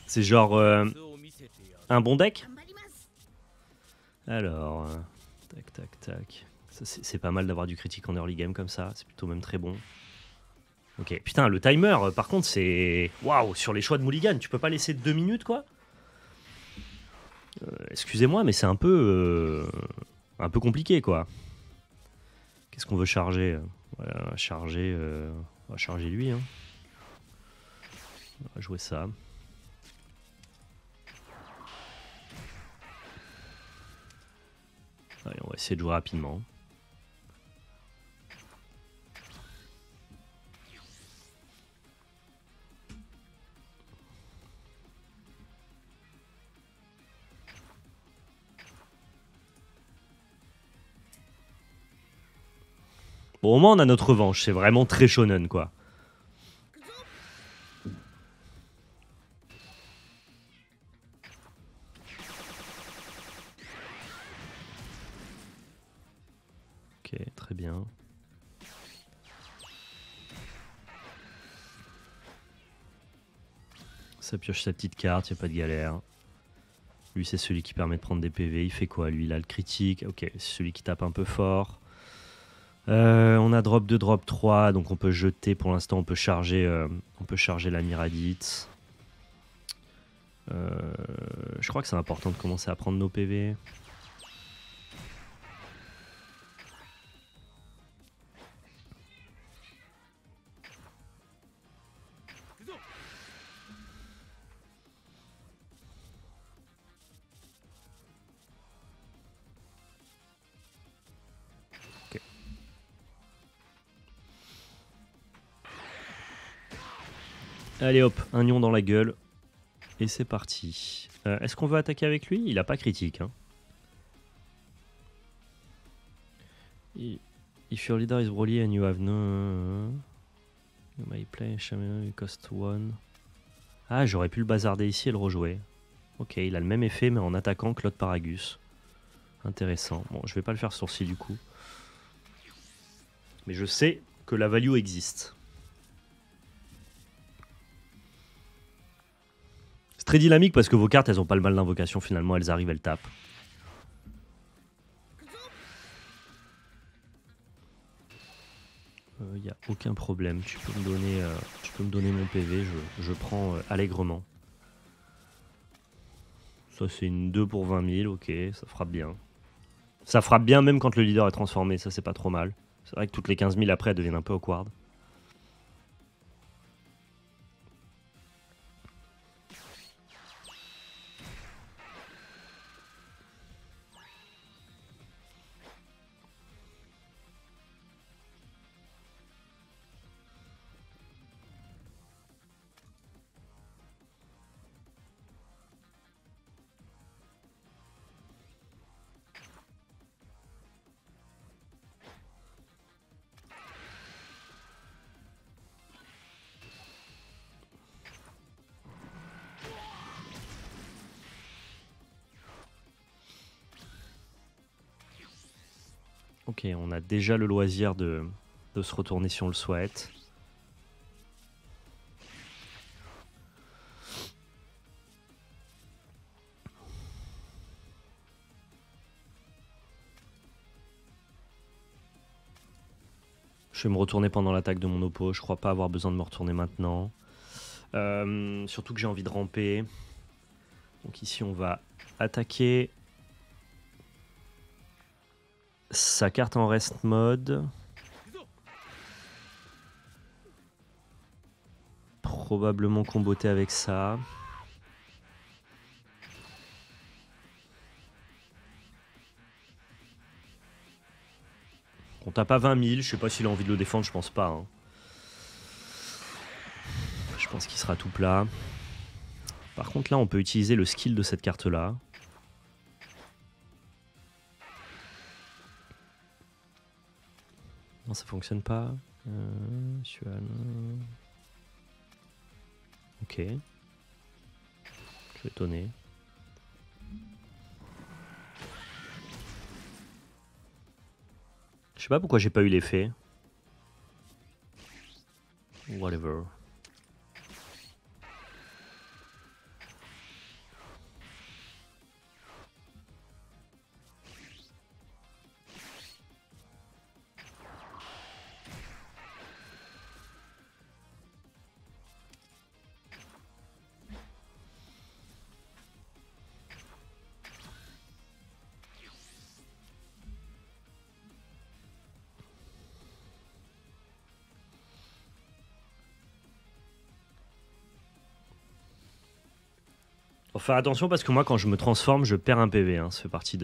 C'est genre un bon deck? Alors, tac tac tac. C'est pas mal d'avoir du critique en early game comme ça, c'est plutôt même très bon. Ok, putain, le timer, par contre, c'est... Waouh, sur les choix de Mulligan, tu peux pas laisser 2 minutes, quoi? Excusez-moi, mais c'est un peu compliqué, quoi. Qu'est-ce qu'on veut charger? Voilà, on va charger lui, hein. On va jouer ça. Allez, on va essayer de jouer rapidement. Bon, au moins on a notre revanche, c'est vraiment très shonen, quoi. Ok, très bien. Ça pioche sa petite carte, y'a pas de galère. Lui, c'est celui qui permet de prendre des PV. Il fait quoi, lui? Il a le critique. Ok, c'est celui qui tape un peu fort. On a drop 2, drop 3, donc on peut jeter. Pour l'instant, on peut charger la Miradite. Je crois que c'est important de commencer à prendre nos PV. Allez hop, un nion dans la gueule. Et c'est parti. Est-ce qu'on veut attaquer avec lui? Il a pas critique. Hein. If your leader is Broly and you have no... You may play Shaman, you cost 1. Ah, j'aurais pu le bazarder ici et le rejouer. Ok, il a le même effet mais en attaquant Claude Paragus. Intéressant. Bon, je vais pas le faire sourcil du coup. Mais je sais que la value existe. C'est très dynamique parce que vos cartes, elles ont pas le mal d'invocation finalement, elles arrivent, elles tapent. Y a aucun problème, tu peux me donner mon PV, je prends allègrement. Ça c'est une 2 pour 20 000, ok, ça frappe bien. Ça frappe bien même quand le leader est transformé, ça c'est pas trop mal. C'est vrai que toutes les 15 000 après elles deviennent un peu awkward. Ok, on a déjà le loisir de se retourner si on le souhaite. Je vais me retourner pendant l'attaque de mon oppo. Je crois pas avoir besoin de me retourner maintenant. Surtout que j'ai envie de ramper. Donc ici, on va attaquer sa carte en rest mode. Probablement comboter avec ça. On tape à 20 000. Je sais pas s'il a envie de le défendre. Je pense pas. Hein. Je pense qu'il sera tout plat. Par contre, là, on peut utiliser le skill de cette carte-là. Non, ça fonctionne pas. Ok. Je suis étonné. Je sais pas pourquoi j'ai pas eu l'effet. Whatever. Faut faire attention parce que moi, quand je me transforme, je perds un PV. Hein. Ça fait partie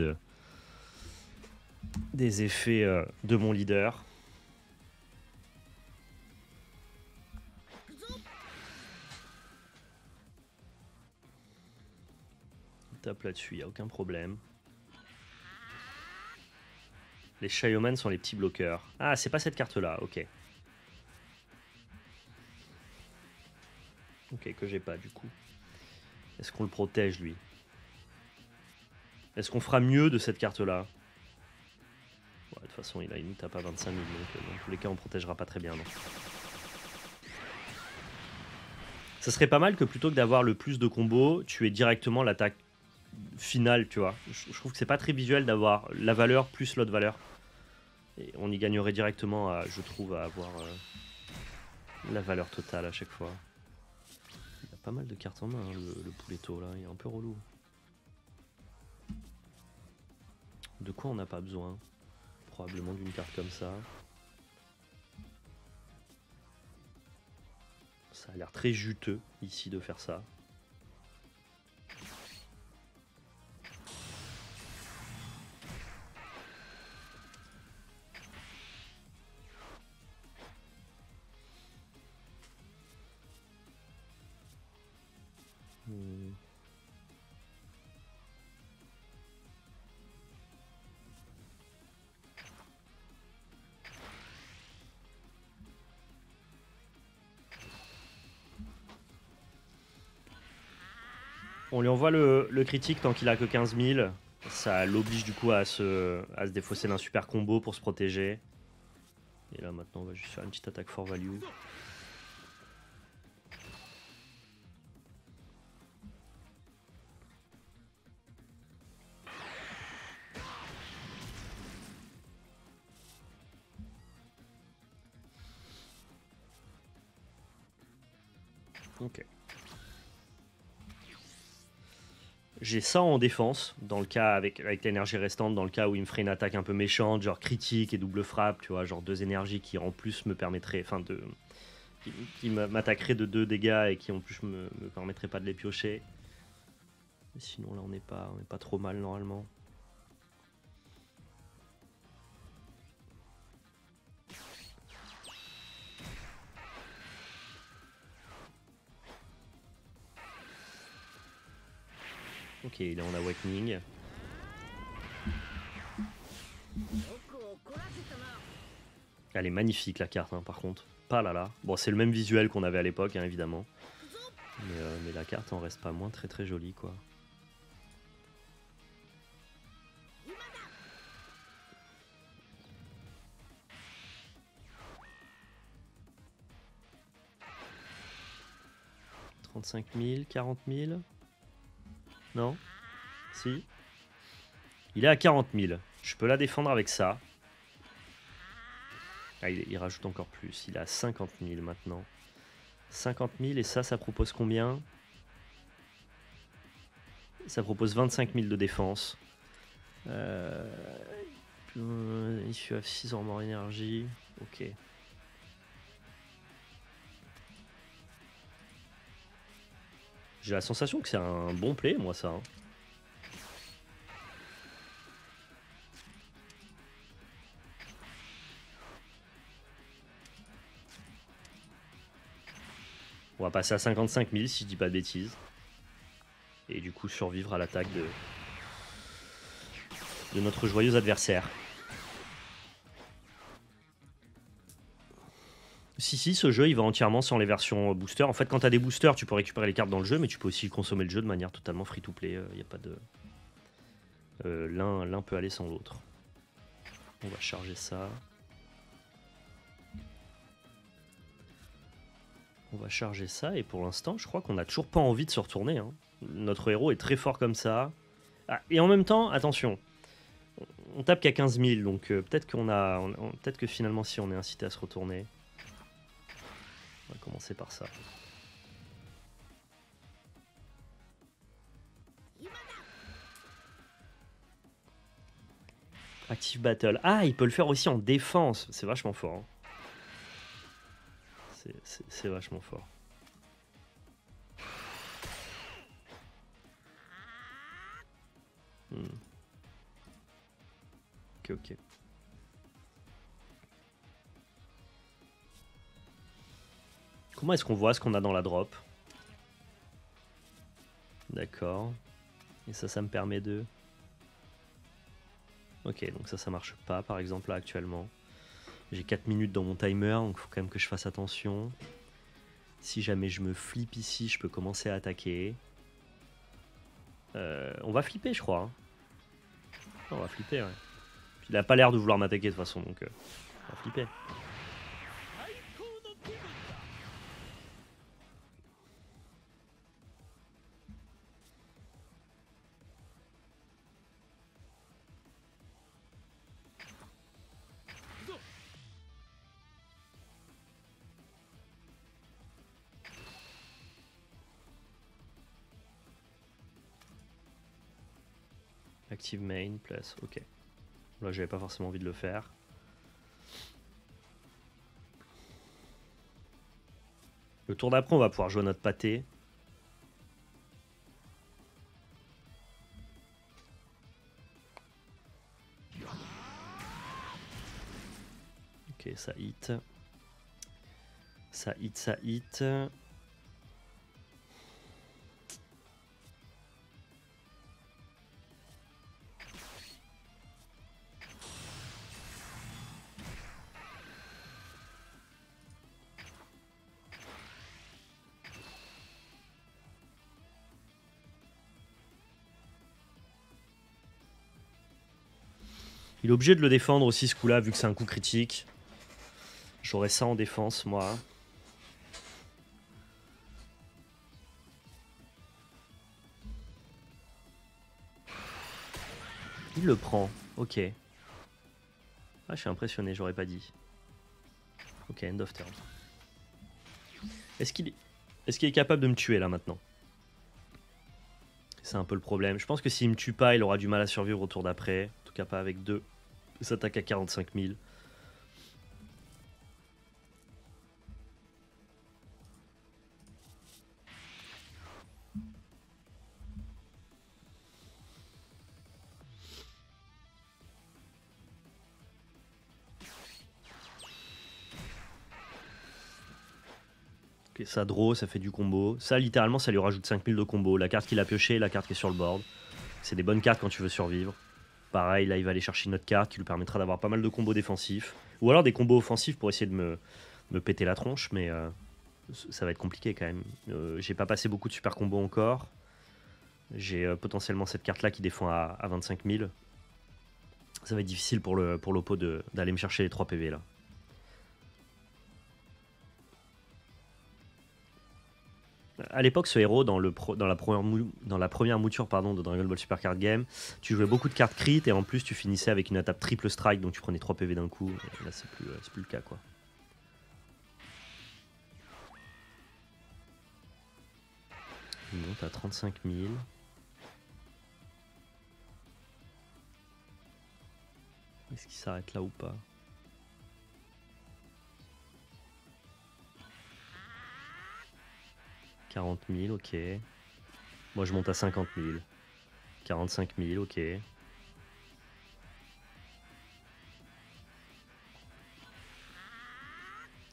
des effets de mon leader. Il tape là-dessus, il n'y a aucun problème. Les Shioman sont les petits bloqueurs. Ah, c'est pas cette carte-là, ok. Ok, que j'ai pas du coup. Est-ce qu'on le protège, lui? Est-ce qu'on fera mieux de cette carte-là? Ouais, de toute façon, il a une tape à 25 000, donc dans tous les cas, on protégera pas très bien. Non. Ça serait pas mal que plutôt que d'avoir le plus de combos, tu aies directement l'attaque finale, tu vois. Je trouve que c'est pas très visuel d'avoir la valeur plus l'autre valeur. Et on y gagnerait directement, je trouve, à avoir la valeur totale à chaque fois. Il a pas mal de cartes en main, hein, le pouletto, là. Il est un peu relou. De quoi on n'a pas besoin? Probablement d'une carte comme ça. Ça a l'air très juteux, ici, de faire ça. On lui envoie le critique tant qu'il a que 15 000. Ça l'oblige du coup à se défausser d'un super combo pour se protéger. Et là maintenant on va juste faire une petite attaque for value. Ok. J'ai ça en défense, dans le cas avec l'énergie restante, dans le cas où il me ferait une attaque un peu méchante, genre critique et double frappe, tu vois, genre 2 énergies qui en plus me permettraient, enfin qui m'attaqueraient de 2 dégâts et qui en plus me permettraient pas de les piocher. Mais sinon là on n'est pas trop mal normalement. Ok, il est en awakening. Elle est magnifique la carte, hein, par contre. Pas là là. Bon, c'est le même visuel qu'on avait à l'époque, hein, évidemment. Mais la carte en reste pas moins très très jolie, quoi. 35 000, 40 000. Non? Si. Il est à 40 000. Je peux la défendre avec ça. Ah, il rajoute encore plus. Il est à 50 000 maintenant. 50 000 et ça propose combien? Ça propose 25 000 de défense. Issue of 6 en mort énergie. Ok. J'ai la sensation que c'est un bon play, moi, ça. Hein. On va passer à 55 000 si je dis pas de bêtises. Et du coup survivre à l'attaque de notre joyeux adversaire. Si, ce jeu il va entièrement sans les versions booster. En fait, quand tu as des boosters, tu peux récupérer les cartes dans le jeu, mais tu peux aussi consommer le jeu de manière totalement free to play. Il y a pas de. L'un peut aller sans l'autre. On va charger ça. On va charger ça, et pour l'instant, je crois qu'on n'a toujours pas envie de se retourner. Hein. Notre héros est très fort comme ça. Ah, et en même temps, attention, on tape qu'à 15 000, donc peut-être peut-être que finalement, si on est incité à se retourner, on va commencer par ça. Active Battle. Ah, il peut le faire aussi en défense. C'est vachement fort. Hein. C'est vachement fort. Ok. Comment est-ce qu'on voit ce qu'on a dans la drop? D'accord. Et ça me permet de... Ok, donc ça marche pas, par exemple, là, actuellement. J'ai 4 minutes dans mon timer, donc il faut quand même que je fasse attention. Si jamais je me flippe ici, je peux commencer à attaquer. On va flipper, je crois. Hein. On va flipper, ouais. Il a pas l'air de vouloir m'attaquer de toute façon, donc on va flipper. Active main, plus, ok. Là, j'avais pas forcément envie de le faire. Le tour d'après, on va pouvoir jouer notre pâté. Ok, ça hit. Ça hit. Il est obligé de le défendre aussi ce coup-là, vu que c'est un coup critique. J'aurais ça en défense, moi. Il le prend, ok. Ah, je suis impressionné, j'aurais pas dit. Ok, end of turn. Est-ce qu'il est capable de me tuer là maintenant? C'est un peu le problème. Je pense que s'il me tue pas, il aura du mal à survivre au tour d'après. En tout cas pas avec 2. Il s'attaque à 45 000. Ok, ça draw, ça fait du combo. Ça, littéralement, ça lui rajoute 5000 de combo. La carte qu'il a piochée et la carte qui est sur le board. C'est des bonnes cartes quand tu veux survivre. Pareil, là, il va aller chercher une autre carte qui lui permettra d'avoir pas mal de combos défensifs. Ou alors des combos offensifs pour essayer de me péter la tronche, mais ça va être compliqué quand même. J'ai pas passé beaucoup de super combos encore. J'ai potentiellement cette carte-là qui défend à 25 000. Ça va être difficile pour l'oppo d'aller me chercher les 3 PV là. À l'époque, ce héros, dans la première mouture pardon, de Dragon Ball Super Card Game, tu jouais beaucoup de cartes crit et en plus tu finissais avec une attaque triple strike, donc tu prenais 3 PV d'un coup. Et là, c'est plus le cas, quoi. Il monte à 35 000. Est-ce qu'il s'arrête là ou pas? « 40 000, ok. Moi, je monte à 50 000. 45 000, ok.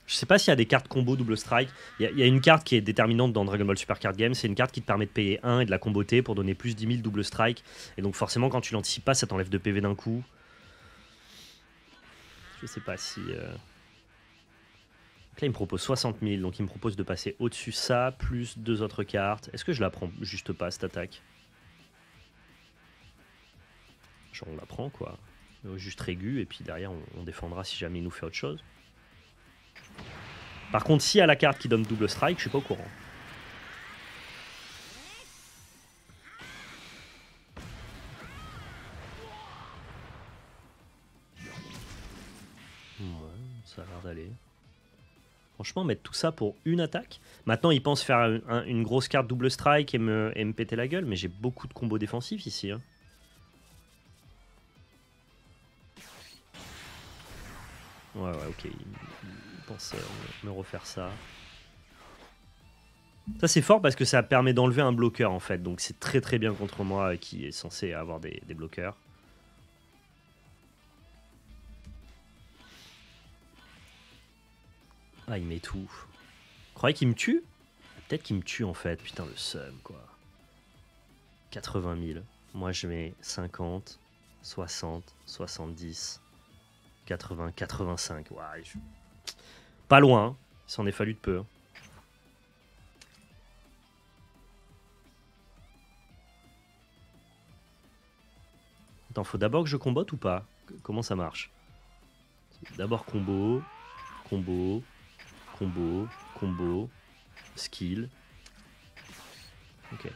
Je sais pas s'il y a des cartes combo double strike. Il y a une carte qui est déterminante dans Dragon Ball Super Card Game. C'est une carte qui te permet de payer 1 et de la comboter pour donner plus 10 000 double strike. Et donc forcément, quand tu l'anticipes pas, ça t'enlève 2 PV d'un coup. Je sais pas si... Donc là, il me propose 60 000. Donc il me propose de passer au-dessus ça, plus 2 autres cartes. Est-ce que je la prends juste pas, cette attaque? Genre on la prend, quoi. Juste aigu, et puis derrière, on défendra si jamais il nous fait autre chose. Par contre, s'il y a la carte qui donne double strike, je suis pas au courant. Ouais, ça a l'air d'aller. Franchement, mettre tout ça pour une attaque. Maintenant, il pense faire une grosse carte double strike et me péter la gueule, mais j'ai beaucoup de combos défensifs ici. Hein. Ouais, ok. Il pense me refaire ça. Ça, c'est fort parce que ça permet d'enlever un bloqueur, en fait. Donc, c'est très très bien contre moi qui est censé avoir des bloqueurs. Ah, il met tout. Vous croyez qu'il me tue? Peut-être qu'il me tue, en fait. Putain, le seum, quoi. 80 000. Moi, je mets 50, 60, 70, 80, 85. Ouais, pas loin. Hein. Il s'en est fallu de peu. Attends, faut d'abord que je combote ou pas? Comment ça marche? D'abord combo, combo, combo, combo, skill. Ok.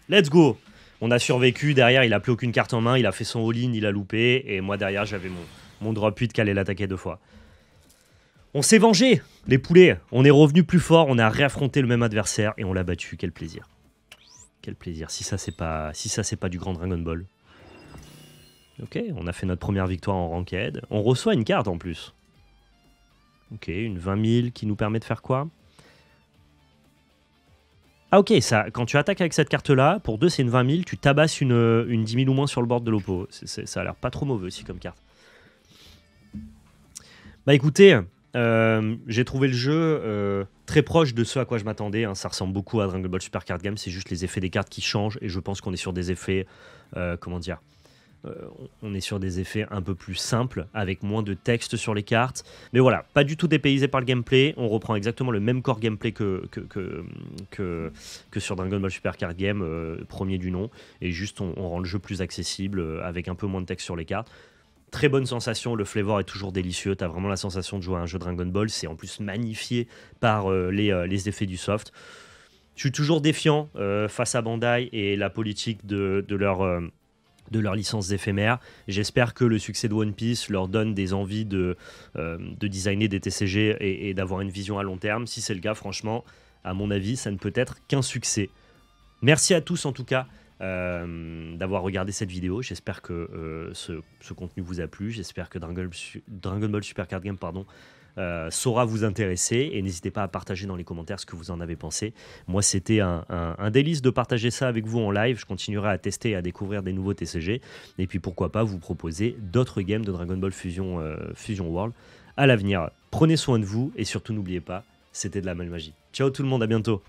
Let's go. On a survécu, derrière il a plus aucune carte en main, il a fait son all-in, il a loupé, et moi derrière j'avais mon drop 8 qui allait l'attaquer 2 fois. On s'est vengé, les poulets, on est revenu plus fort, on a réaffronté le même adversaire, et on l'a battu, quel plaisir. Quel plaisir, si ça c'est pas du grand Dragon Ball. Ok, on a fait notre première victoire en ranked, on reçoit une carte en plus. Ok, une 20 000 qui nous permet de faire quoi? Ah ok, ça, quand tu attaques avec cette carte-là, pour 2 c'est une 20 000, tu tabasses une 10 000 ou moins sur le board de l'oppo. Ça a l'air pas trop mauvais aussi comme carte. Bah écoutez, j'ai trouvé le jeu très proche de ce à quoi je m'attendais. Hein. Ça ressemble beaucoup à Dragon Ball Super Card Game, c'est juste les effets des cartes qui changent, et je pense qu'on est sur des effets, comment dire, on est sur des effets un peu plus simples, avec moins de texte sur les cartes. Mais voilà, pas du tout dépaysé par le gameplay. On reprend exactement le même core gameplay que sur Dragon Ball Super Card Game, premier du nom. Et juste, on rend le jeu plus accessible, avec un peu moins de texte sur les cartes. Très bonne sensation, le flavor est toujours délicieux. T'as vraiment la sensation de jouer à un jeu Dragon Ball. C'est en plus magnifié par les effets du soft. Je suis toujours défiant face à Bandai et la politique de leurs licences éphémères. J'espère que le succès de One Piece leur donne des envies de designer des TCG et d'avoir une vision à long terme. Si c'est le cas, franchement, à mon avis, ça ne peut être qu'un succès. Merci à tous en tout cas d'avoir regardé cette vidéo. J'espère que ce contenu vous a plu. J'espère que Dragon Ball Super Card Game saura vous intéresser, et n'hésitez pas à partager dans les commentaires ce que vous en avez pensé. Moi, c'était un délice de partager ça avec vous en live. Je continuerai à tester et à découvrir des nouveaux TCG, et puis pourquoi pas vous proposer d'autres games de Dragon Ball Fusion World à l'avenir. Prenez soin de vous, et surtout n'oubliez pas, c'était de la magie. Ciao tout le monde, à bientôt.